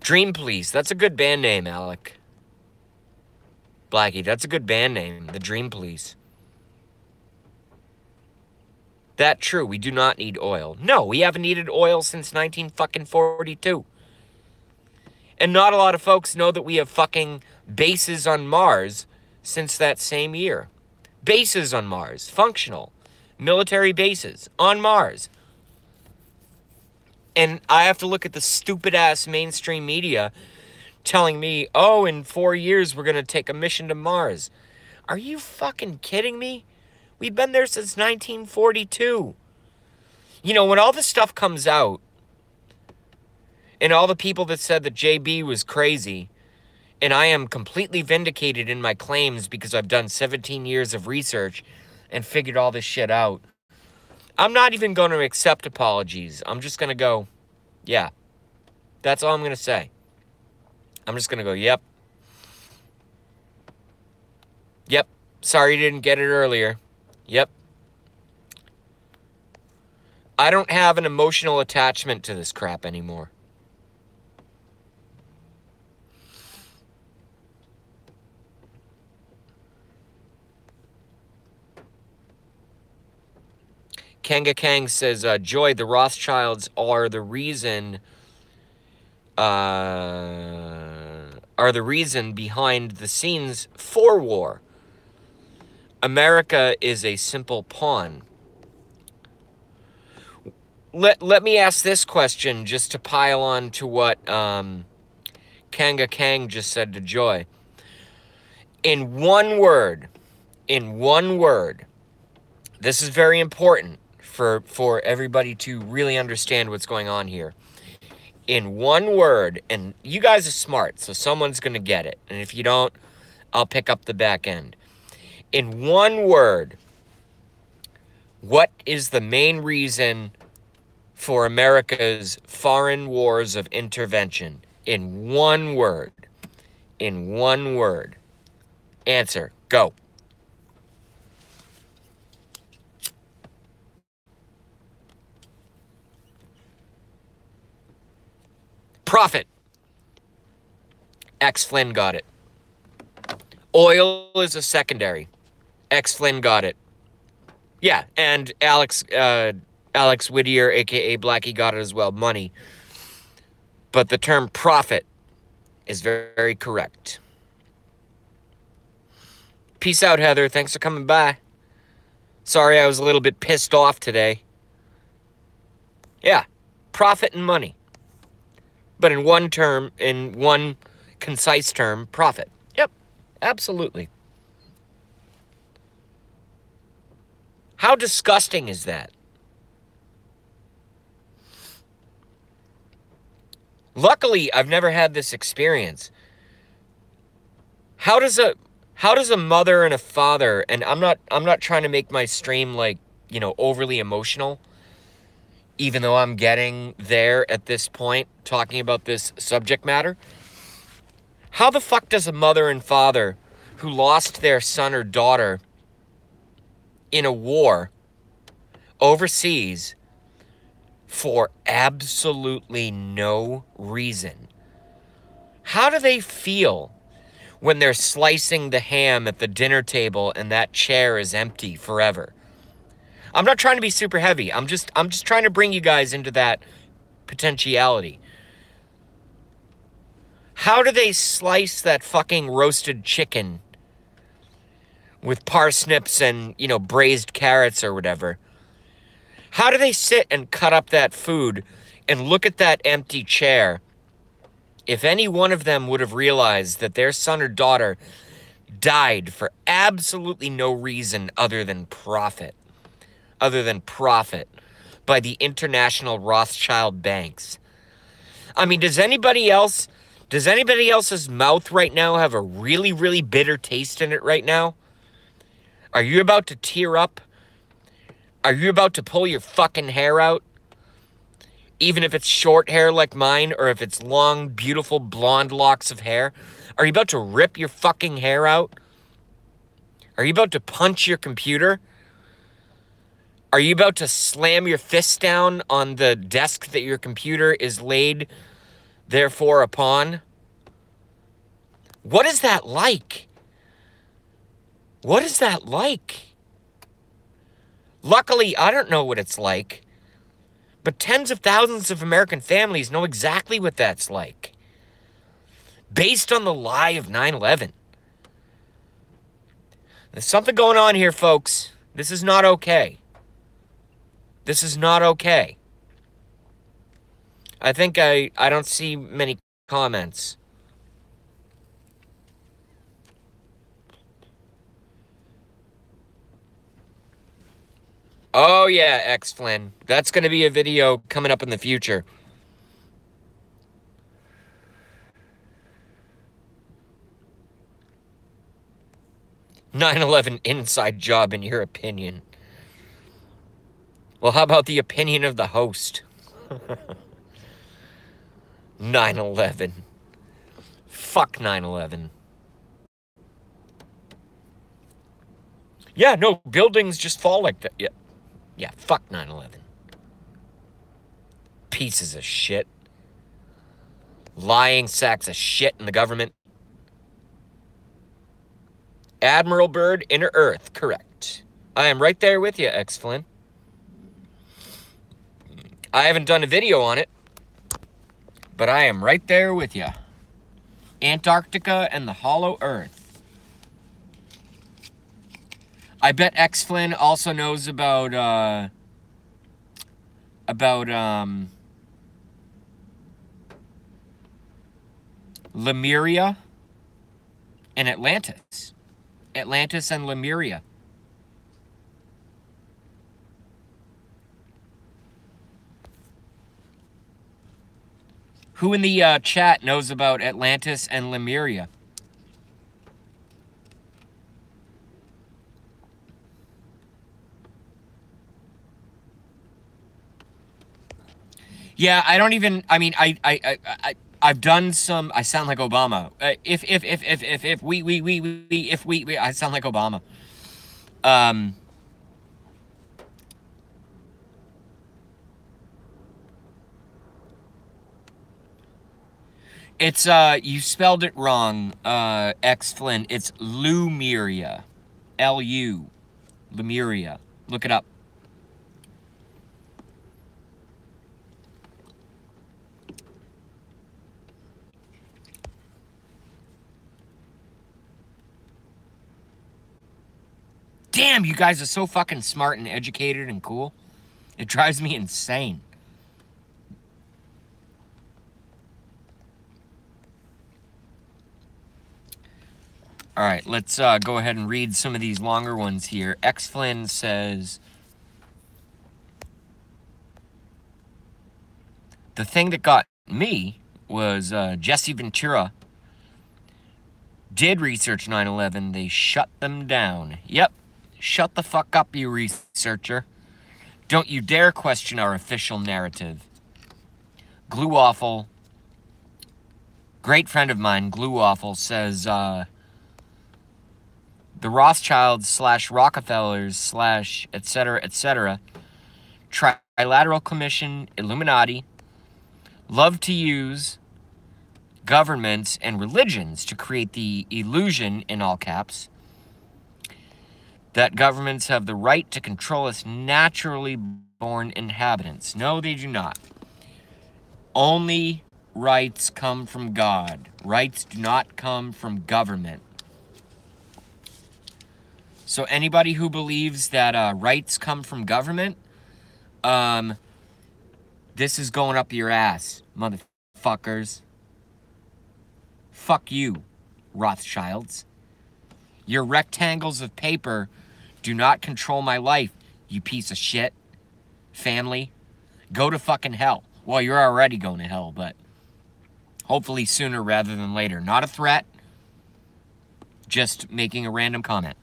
Dream Police. That's a good band name, Alec. Blackie, that's a good band name. The Dream Police. That true. We do not need oil. No, we haven't needed oil since 1942. And not a lot of folks know that we have fucking bases on Mars since that same year. Bases on Mars. Functional. Military bases on Mars. And I have to look at the stupid-ass mainstream media telling me, oh, in 4 years we're going to take a mission to Mars. Are you fucking kidding me? We've been there since 1942. You know, when all this stuff comes out, and all the people that said that JB was crazy, and I am completely vindicated in my claims because I've done 17 years of research and figured all this shit out, I'm not even going to accept apologies. I'm just going to go, yeah. That's all I'm going to say. I'm just going to go, yep. Yep. Sorry you didn't get it earlier. Yep. I don't have an emotional attachment to this crap anymore. Kanga Kang says, Joy, the Rothschilds are the reason behind the scenes for war. America is a simple pawn. Let me ask this question just to pile on to what Kanga Kang just said to Joy. In one word, this is very important for everybody to really understand what's going on here. In one word, and you guys are smart, so someone's going to get it. And if you don't, I'll pick up the back end. In one word, what is the main reason for America's foreign wars of intervention? In one word. In one word. Answer. Go. Profit. X Flynn got it. Oil is a secondary. X Flynn got it. Yeah, and Alex Whittier, a.k.a. Blackie, got it as well. Money. But the term profit is very, very correct. Peace out, Heather. Thanks for coming by. Sorry, I was a little bit pissed off today. Yeah, profit and money. But in one concise term, profit. Yep, absolutely. How disgusting is that? Luckily, I've never had this experience. How does a mother and a father, and I'm not trying to make my stream like, overly emotional, even though I'm getting there at this point talking about this subject matter. How the fuck does a mother and father who lost their son or daughter in a war overseas for absolutely no reason, how do they feel when they're slicing the ham at the dinner table and that chair is empty forever? I'm not trying to be super heavy. I'm just trying to bring you guys into that potentiality. How do they slice that fucking roasted chicken with parsnips and, braised carrots or whatever? How do they sit and cut up that food and look at that empty chair? If any one of them would have realized that their son or daughter died for absolutely no reason other than profit, by the international Rothschild banks. I mean, does anybody else's mouth right now have a really, really bitter taste in it right now? Are you about to tear up? Are you about to pull your fucking hair out? Even if it's short hair like mine, or if it's long, beautiful, blonde locks of hair? Are you about to rip your fucking hair out? Are you about to punch your computer? Are you about to slam your fist down on the desk that your computer is laid, therefore, upon? What is that like? What is that like? Luckily, I don't know what it's like, but tens of thousands of American families know exactly what that's like. Based on the lie of 9/11. There's something going on here, folks. This is not okay. This is not okay. I think I don't see many comments. Oh yeah, X Flynn. That's going to be a video coming up in the future. "9/11 inside job, in your opinion." Well, how about the opinion of the host? 9/11. Fuck 9/11. Yeah, no, buildings just fall like that. Yeah, fuck 9/11. Pieces of shit. Lying sacks of shit in the government. Admiral Byrd, Inner Earth, correct. I am right there with you, X Flynn. I haven't done a video on it, but I am right there with you. Antarctica and the Hollow Earth. I bet X Flynn also knows about Lemuria and Atlantis. Atlantis and Lemuria. Who in the chat knows about Atlantis and Lemuria? Yeah, I don't even. I mean, I've done some. I sound like Obama. If we, I sound like Obama. It's you spelled it wrong, X Flynn. It's Lumeria, L-U, Lemuria. Look it up. Damn, you guys are so fucking smart and educated and cool. It drives me insane. All right, let's go ahead and read some of these longer ones here. X Flynn says, the thing that got me was Jesse Ventura did research 9/11. They shut them down. Yep. Shut the fuck up, you researcher. Don't you dare question our official narrative. Glue Waffle, great friend of mine, Glue Waffle, says, the Rothschilds / Rockefellers / etc., Trilateral Commission, Illuminati, love to use governments and religions to create the illusion, in all caps, that governments have the right to control us naturally born inhabitants. No, they do not. Only rights come from God. Rights do not come from government. So anybody who believes that rights come from government, this is going up your ass, motherfuckers. Fuck you, Rothschilds. Your rectangles of paper do not control my life, you piece of shit. Family, go to fucking hell. Well, you're already going to hell, but hopefully sooner rather than later. Not a threat, just making a random comment.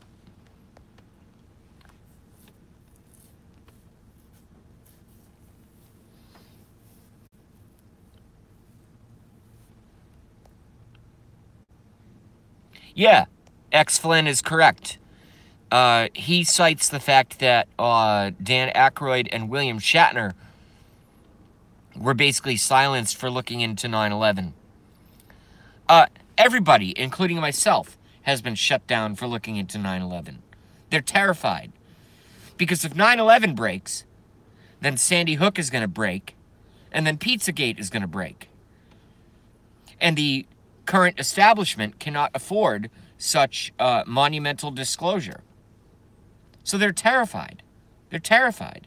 Yeah, X Flynn is correct. He cites the fact that Dan Aykroyd and William Shatner were basically silenced for looking into 9/11. Everybody, including myself, has been shut down for looking into 9/11. They're terrified. Because if 9/11 breaks, then Sandy Hook is going to break, and then Pizzagate is going to break. And the current establishment cannot afford such monumental disclosure. So they're terrified. They're terrified.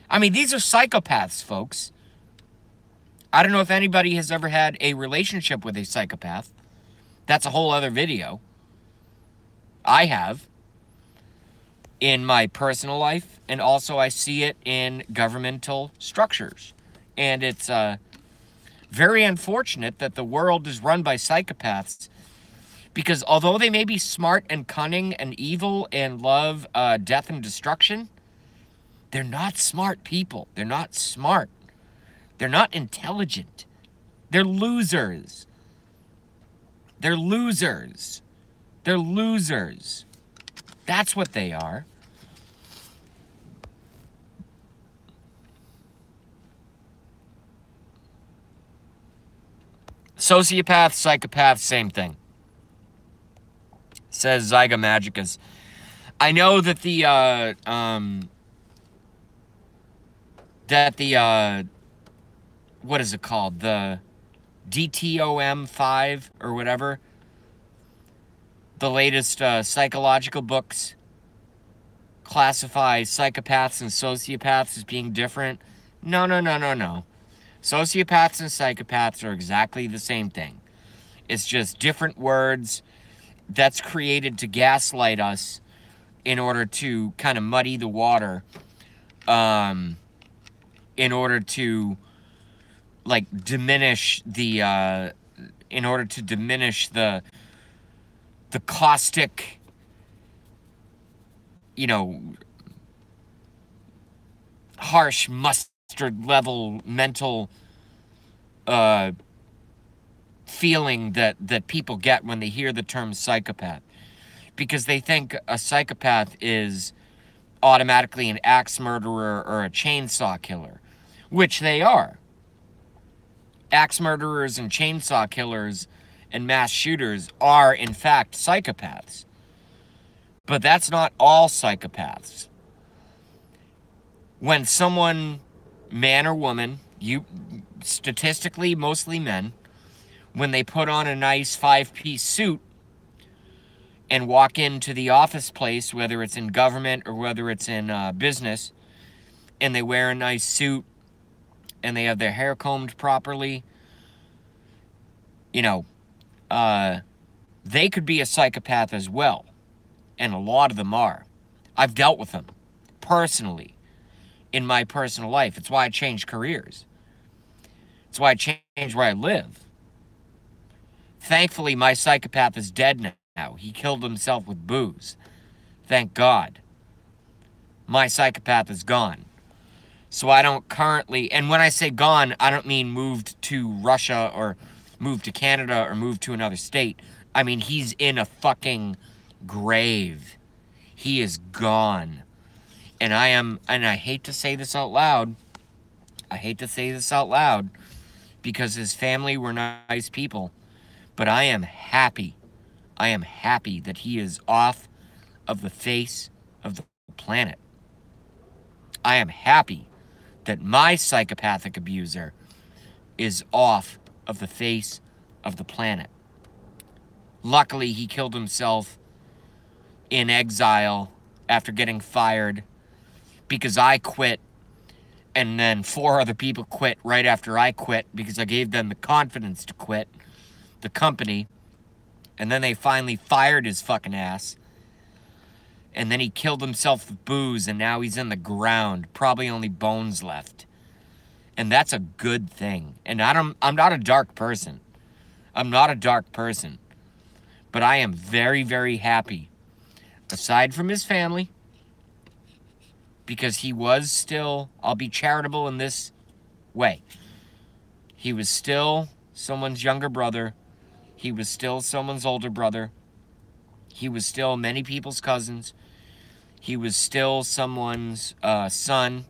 I mean, these are psychopaths, folks. I don't know if anybody has ever had a relationship with a psychopath. That's a whole other video. I have. In my personal life, and also I see it in governmental structures. And it's very unfortunate that the world is run by psychopaths, because although they may be smart and cunning and evil and love death and destruction, they're not smart people. They're not smart. They're not intelligent. They're losers. They're losers. They're losers. That's what they are. Sociopath, psychopath, same thing. Says Zyga Magicus. I know that what is it called? The DTOM-5 or whatever. The latest psychological books classify psychopaths and sociopaths as being different. No, no, no, no, no. Sociopaths and psychopaths are exactly the same thing. It's just different words that's created to gaslight us in order to kind of muddy the water, in order to, like, diminish the, the caustic, you know, harsh mustard level mental feeling that people get when they hear the term psychopath, because they think a psychopath is automatically an axe murderer or a chainsaw killer, which they are. Axe murderers and chainsaw killers and mass shooters are, in fact, psychopaths. But that's not all psychopaths. When someone, man or woman, statistically mostly men, when they put on a nice 5-piece suit and walk into the office place, whether it's in government or whether it's in business, and they wear a nice suit and they have their hair combed properly, you know, they could be a psychopath as well. And a lot of them are. I've dealt with them personally in my personal life. It's why I changed careers. It's why I changed where I live. Thankfully, my psychopath is dead now. He killed himself with booze. Thank God. My psychopath is gone. So I don't currently, and when I say gone, I don't mean moved to Russia or moved to Canada or moved to another state. I mean, he's in a fucking grave. He is gone. And I hate to say this out loud. I hate to say this out loud because his family were nice people. But I am happy. I am happy that he is off of the face of the planet. I am happy that my psychopathic abuser is off of the face of the planet. Luckily, he killed himself in exile after getting fired because I quit, and then 4 other people quit right after I quit because I gave them the confidence to quit the company, and then they finally fired his fucking ass, and then he killed himself with booze, and now he's in the ground, probably only bones left, and that's a good thing. And I'm not a dark person. I'm not a dark person, but I am very, very happy, aside from his family, because he was still, I'll be charitable in this way, he was still someone's younger brother. He was still someone's older brother. He was still many people's cousins. He was still someone's son.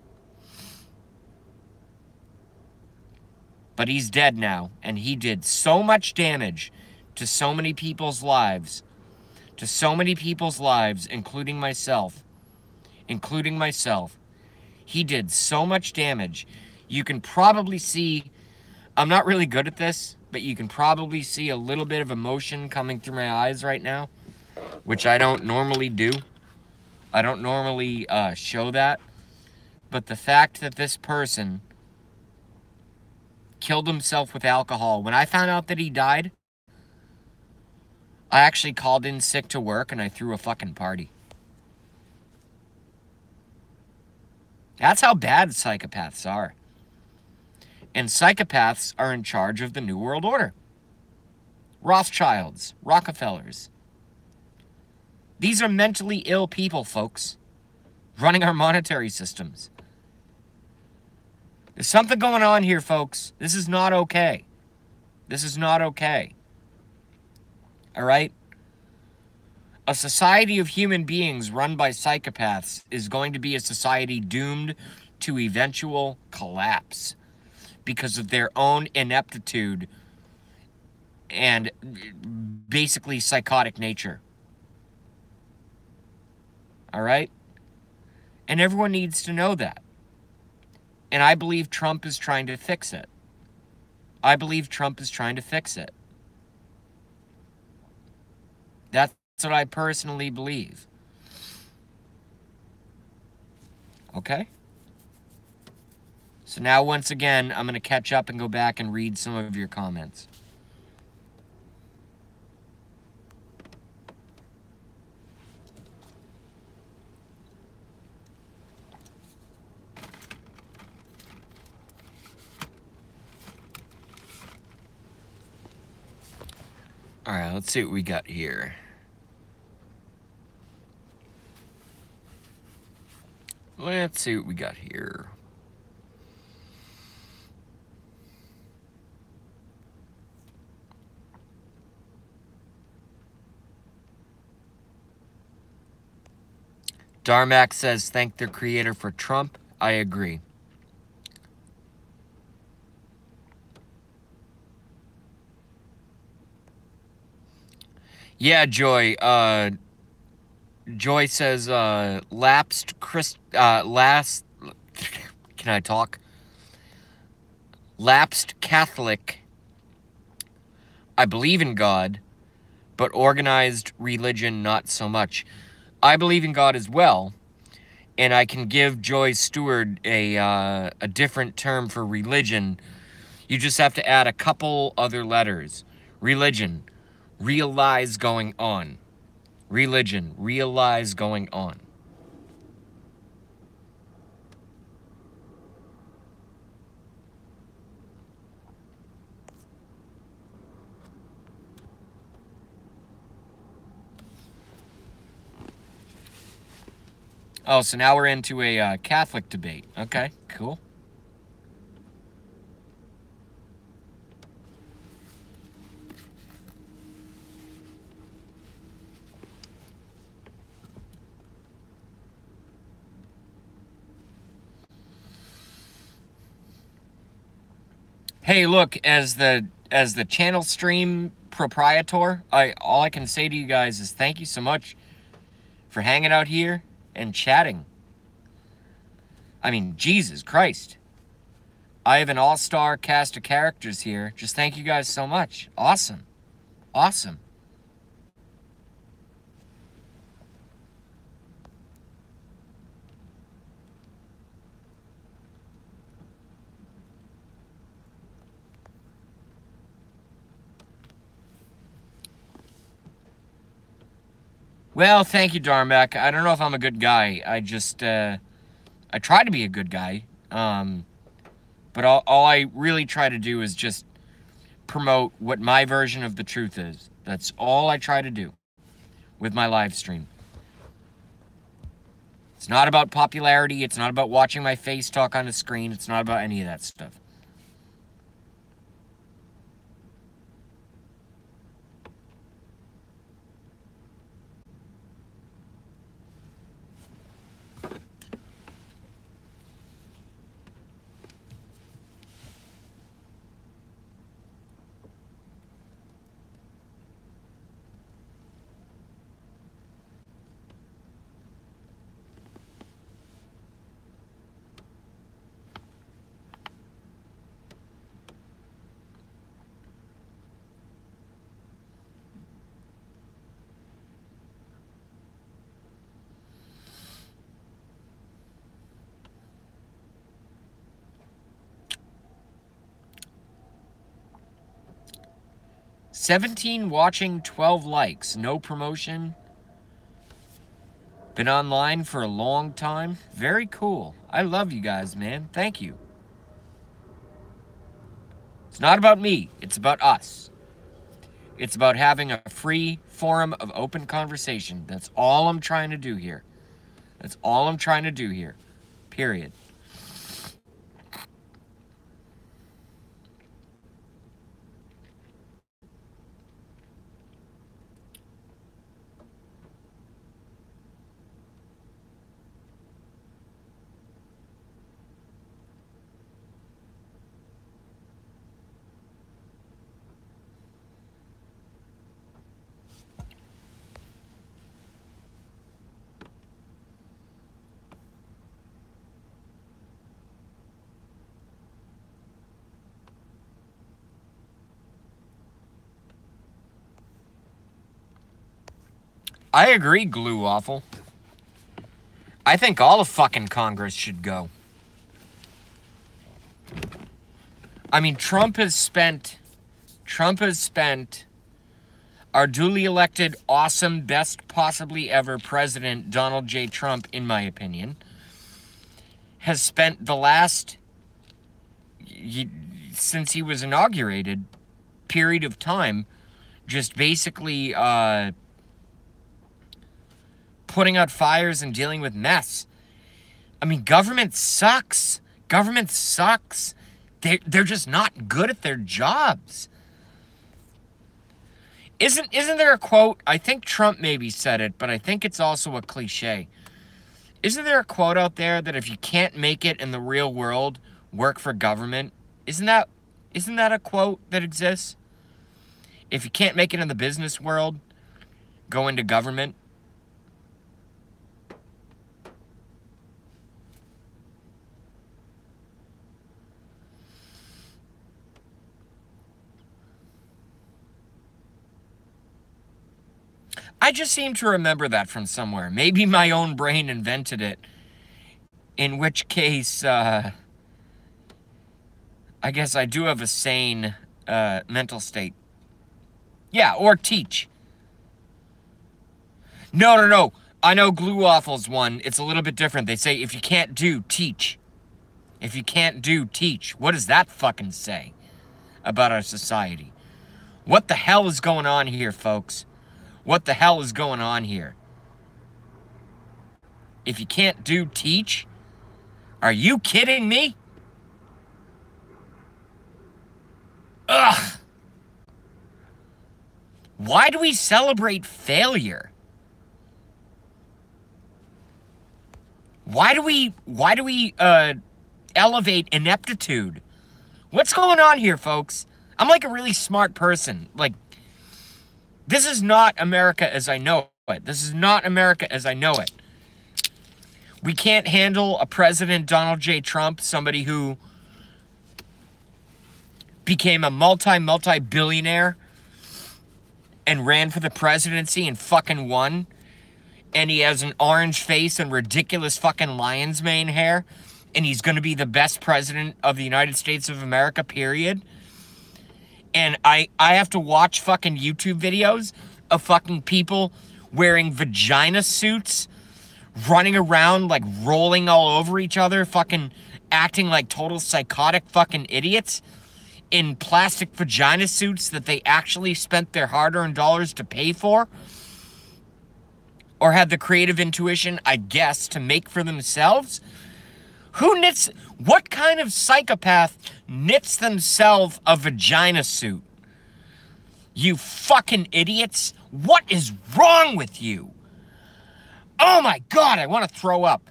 But he's dead now, and he did so much damage to so many people's lives, including myself. He did so much damage. You can probably see, I'm not really good at this, but you can probably see a little bit of emotion coming through my eyes right now, which I don't normally do. I don't normally show that. But the fact that this person killed himself with alcohol, when I found out that he died, I actually called in sick to work and I threw a fucking party. That's how bad psychopaths are. And psychopaths are in charge of the New World Order. Rothschilds, Rockefellers. These are mentally ill people, folks, running our monetary systems. There's something going on here, folks. This is not okay. This is not okay. All right? A society of human beings run by psychopaths is going to be a society doomed to eventual collapse because of their own ineptitude and basically psychotic nature. All right? And everyone needs to know that. And I believe Trump is trying to fix it. I believe Trump is trying to fix it. That's what I personally believe. Okay? So now, once again, I'm going to catch up and go back and read some of your comments. All right, let's see what we got here. Let's see what we got here. Darmac says, thank their creator for Trump. I agree. Yeah, Joy. Joy says, lapsed can I talk? Lapsed Catholic. I believe in God, but organized religion not so much. I believe in God as well, and I can give Joyce Stewart a different term for religion. You just have to add a couple other letters. Religion, realize going on. Religion, realize going on. Oh, so now we're into a Catholic debate. Okay, cool. Hey, look, as the channel stream proprietor, all I can say to you guys is thank you so much for hanging out here and chatting. I mean, Jesus Christ. I have an all-star cast of characters here. Just thank you guys so much. Awesome. Awesome. Well, thank you, Darmak. I don't know if I'm a good guy. I just, I try to be a good guy. But all I really try to do is just promote what my version of the truth is. That's all I try to do with my live stream. It's not about popularity. It's not about watching my face talk on the screen. It's not about any of that stuff. "17 watching, 12 likes, no promotion. Been online for a long time. Very cool. I love you guys, man. Thank you. It's not about me. It's about us. It's about having a free forum of open conversation. That's all I'm trying to do here. That's all I'm trying to do here. Period. I agree, Glue Waffle. I think all of fucking Congress should go. I mean, Trump has spent our duly elected, awesome, best possibly ever president, Donald J. Trump, in my opinion, has spent the last, since he was inaugurated, period of time, just basically putting out fires and dealing with mess. I mean, government sucks. Government sucks. They're just not good at their jobs. Isn't there a quote? I think Trump maybe said it, but I think it's also a cliche. Isn't there a quote out there that if you can't make it in the real world, work for government? Isn't that a quote that exists? If you can't make it in the business world, go into government. I just seem to remember that from somewhere. Maybe my own brain invented it. In which case, I guess I do have a sane mental state. Yeah, or teach. No. I know Glue Waffles one. It's a little bit different. They say, if you can't do, teach. If you can't do, teach. What does that fucking say about our society? What the hell is going on here, folks? What the hell is going on here? If you can't do, teach? Are you kidding me? Ugh. Why do we celebrate failure? Why do we elevate ineptitude? What's going on here, folks? I'm like a really smart person. Like, this is not America as I know it. This is not America as I know it. We can't handle a president, Donald J. Trump, somebody who became a multi-billionaire and ran for the presidency and fucking won. And he has an orange face and ridiculous fucking lion's mane hair. And he's going to be the best president of the United States of America, period. And I have to watch fucking YouTube videos of fucking people wearing vagina suits, running around like rolling all over each other, fucking acting like total psychotic fucking idiots in plastic vagina suits that they actually spent their hard-earned dollars to pay for. Or had the creative intuition, I guess, to make for themselves. Who knits... What kind of psychopath knits themselves a vagina suit? You fucking idiots. What is wrong with you? Oh my God, I want to throw up.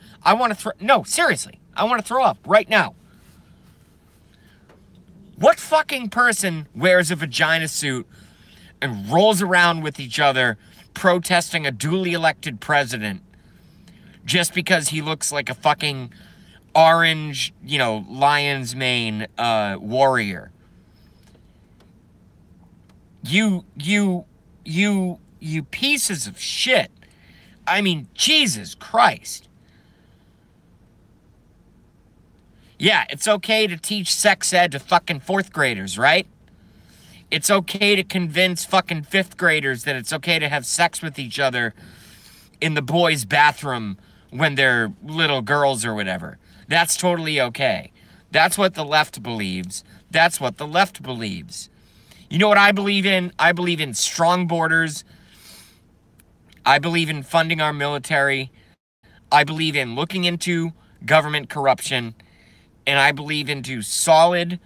No, seriously. I want to throw up right now. What fucking person wears a vagina suit and rolls around with each other protesting a duly elected president just because he looks like a fucking orange, lion's mane warrior? You pieces of shit. I mean, Jesus Christ. Yeah, it's okay to teach sex ed to fucking 4th graders, right? It's okay to convince fucking 5th graders that it's okay to have sex with each other in the boys' bathroom when they're little girls or whatever. That's totally okay. That's what the left believes. That's what the left believes. You know what I believe in? I believe in strong borders. I believe in funding our military. I believe in looking into government corruption. And I believe into solid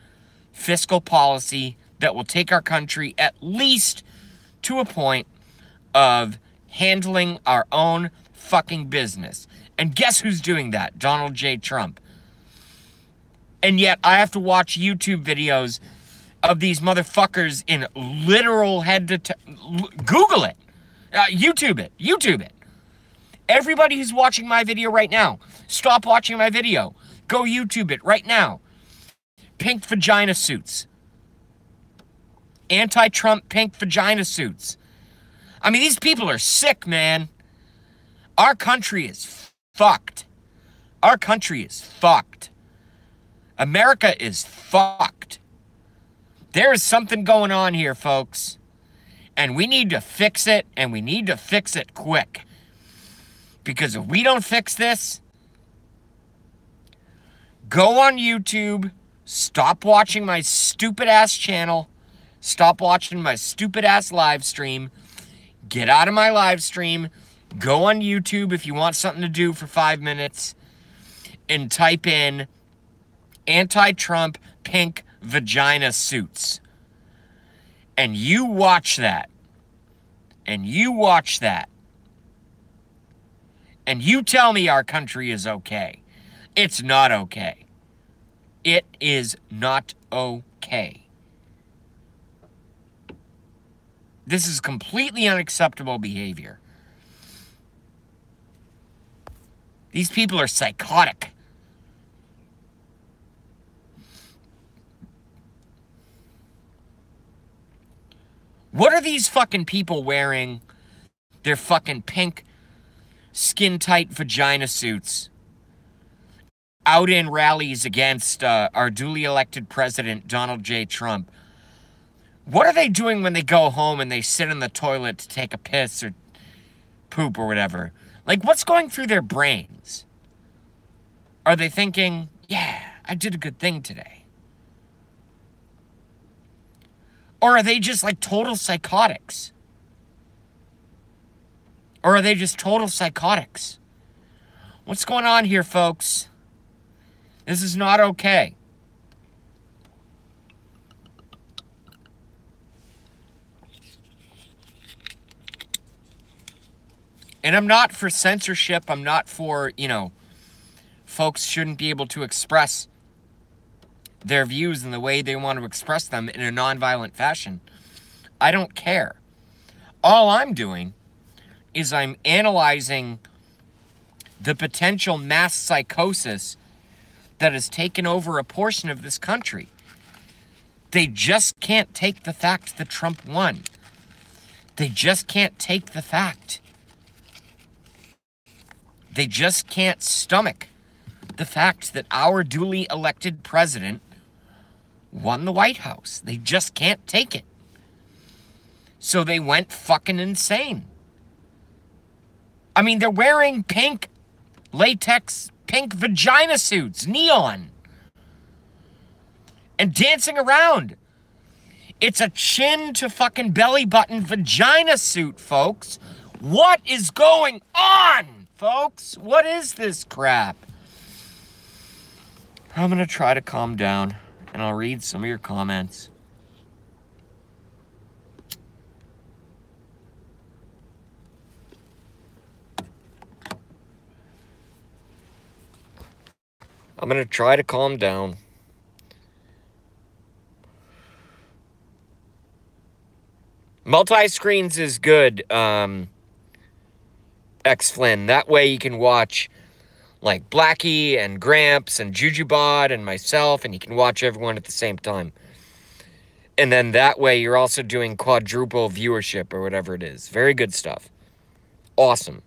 fiscal policy that will take our country at least to a point of handling our own fucking business. And guess who's doing that? Donald J. Trump. And yet I have to watch YouTube videos of these motherfuckers in literal head-to-toe. Google it. YouTube it. YouTube it. Everybody who's watching my video right now, stop watching my video. Go YouTube it right now. Pink vagina suits. Anti-Trump pink vagina suits. I mean, these people are sick, man. Our country is fucked. Our country is fucked. America is fucked. There is something going on here, folks. And we need to fix it, and we need to fix it quick. Because if we don't fix this, go on YouTube, stop watching my stupid-ass channel, stop watching my stupid-ass live stream, get out of my live stream, go on YouTube if you want something to do for 5 minutes, and type in anti-Trump pink vagina suits. And you watch that. And you watch that. And you tell me our country is okay. It's not okay. It is not okay. This is completely unacceptable behavior. These people are psychotic. What are these fucking people wearing their fucking pink, skin-tight vagina suits out in rallies against our duly elected president, Donald J. Trump. What are they doing when they go home and they sit in the toilet to take a piss or poop or whatever? Like, what's going through their brains? Are they thinking, yeah, I did a good thing today? Or are they just like total psychotics? Or are they just total psychotics? What's going on here, folks? This is not okay. And I'm not for censorship. I'm not for, folks shouldn't be able to express their views in the way they want to express them in a nonviolent fashion. I don't care. All I'm doing is I'm analyzing the potential mass psychosis that has taken over a portion of this country. They just can't take the fact that Trump won. They just can't take the fact. They just can't stomach the fact that our duly elected president won the White House. They just can't take it. So they went fucking insane. I mean, they're wearing pink latex, pink vagina suits, neon, and dancing around. It's a chin to fucking belly button vagina suit, folks. What is going on, folks? What is this crap? I'm going to try to calm down, and I'll read some of your comments. I'm going to try to calm down. Multi-screens is good, X Flynn. That way you can watch like Blackie and Gramps and Jujubot and myself, and you can watch everyone at the same time. And then that way you're also doing quadruple viewership or whatever it is. Very good stuff. Awesome.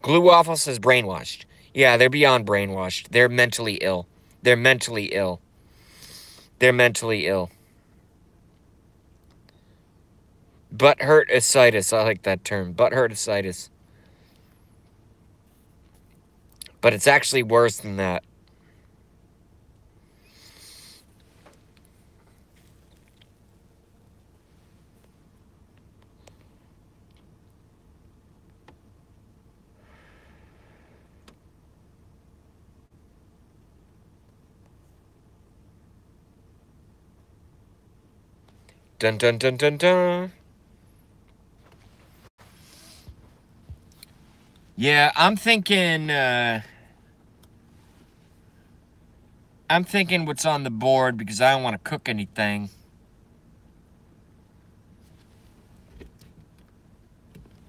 Glue Waffle says brainwashed. Yeah, they're beyond brainwashed. They're mentally ill. They're mentally ill. They're mentally ill. Butthurt-itis. I like that term. Butthurt-itis. But it's actually worse than that. Dun dun dun dun dun. Yeah, I'm thinking what's on the board because I don't want to cook anything.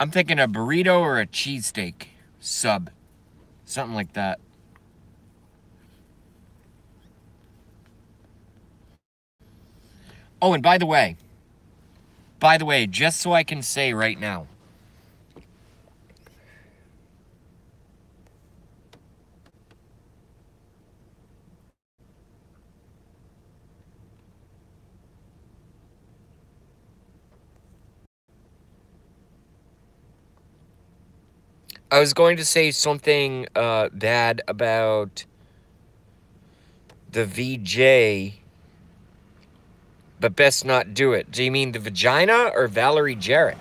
I'm thinking a burrito or a cheesesteak sub. Something like that. Oh, and by the way, just so I can say right now, I was going to say something bad about the VJ, but best not do it. Do you mean the vagina or Valerie Jarrett?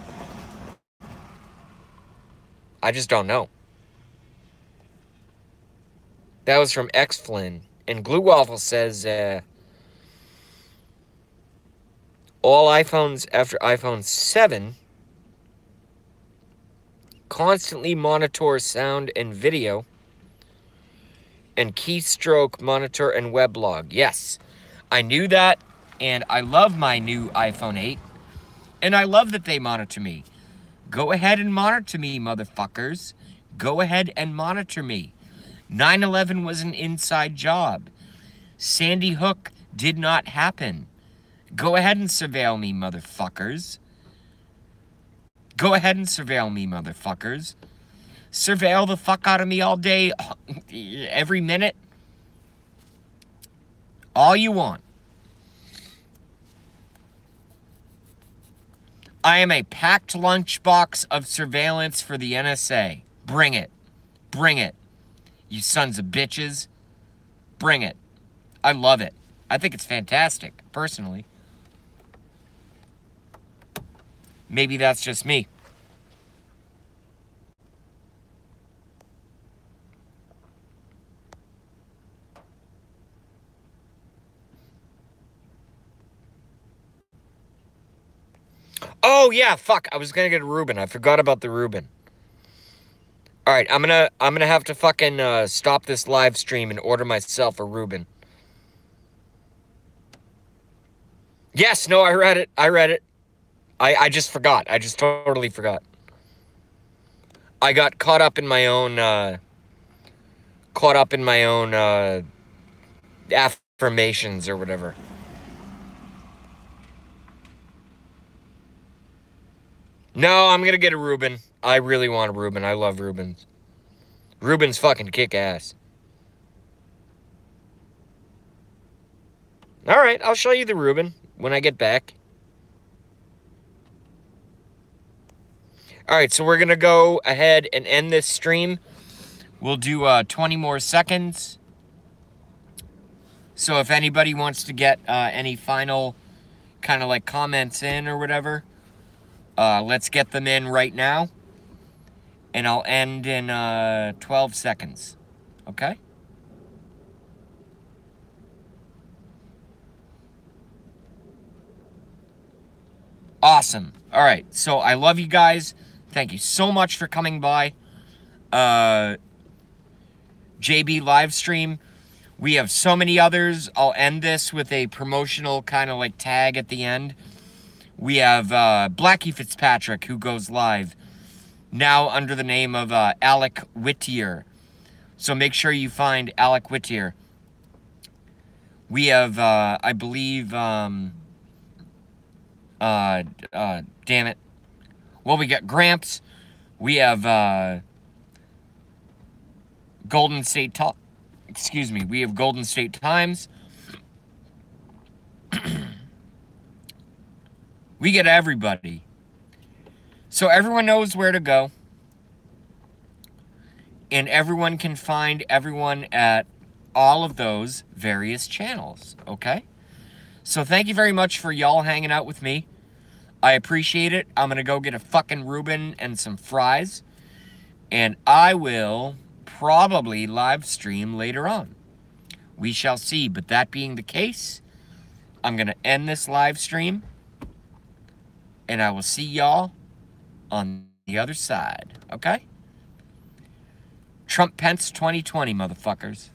I just don't know. That was from X Flynn. And Glue Waffle says, all iPhones after iPhone 7 constantly monitor sound and video and keystroke monitor and weblog. Yes, I knew that, and I love my new iPhone 8, and I love that they monitor me. Go ahead and monitor me, motherfuckers. Go ahead and monitor me. 9/11 was an inside job. Sandy Hook did not happen. Go ahead and surveil me, motherfuckers. Go ahead and surveil me, motherfuckers. Surveil the fuck out of me all day, every minute. All you want. I am a packed lunchbox of surveillance for the NSA. Bring it. Bring it. You sons of bitches. Bring it. I love it. I think it's fantastic, personally. Maybe that's just me. Oh yeah, fuck. I was gonna get a Reuben. I forgot about the Reuben. Alright, I'm gonna have to fucking stop this live stream and order myself a Reuben. Yes, no, I read it. I read it. I just forgot. I just totally forgot. I got caught up in my own affirmations or whatever. No, I'm gonna get a Reuben. I really want a Reuben. I love Reubens. Reubens fucking kick ass. Alright, I'll show you the Reuben when I get back. Alright, so we're gonna go ahead and end this stream. We'll do 20 more seconds. So if anybody wants to get any final kind of like comments in or whatever, let's get them in right now. And I'll end in 12 seconds. Okay? Awesome. All right. So I love you guys. Thank you so much for coming by. JB live stream. We have so many others. I'll end this with a promotional kind of like tag at the end. We have Blackie Fitzpatrick, who goes live now under the name of Alec Whittier. So make sure you find Alec Whittier. We have, I believe, damn it. Well, we got Gramps. We have Golden State excuse me. We have Golden State Times. We get everybody. So everyone knows where to go. And everyone can find everyone at all of those various channels, okay? So thank you very much for y'all hanging out with me. I appreciate it. I'm going to go get a fucking Reuben and some fries. And I will probably live stream later on. We shall see. But that being the case, I'm going to end this live stream. And I will see y'all on the other side, okay? Trump Pence 2020, motherfuckers.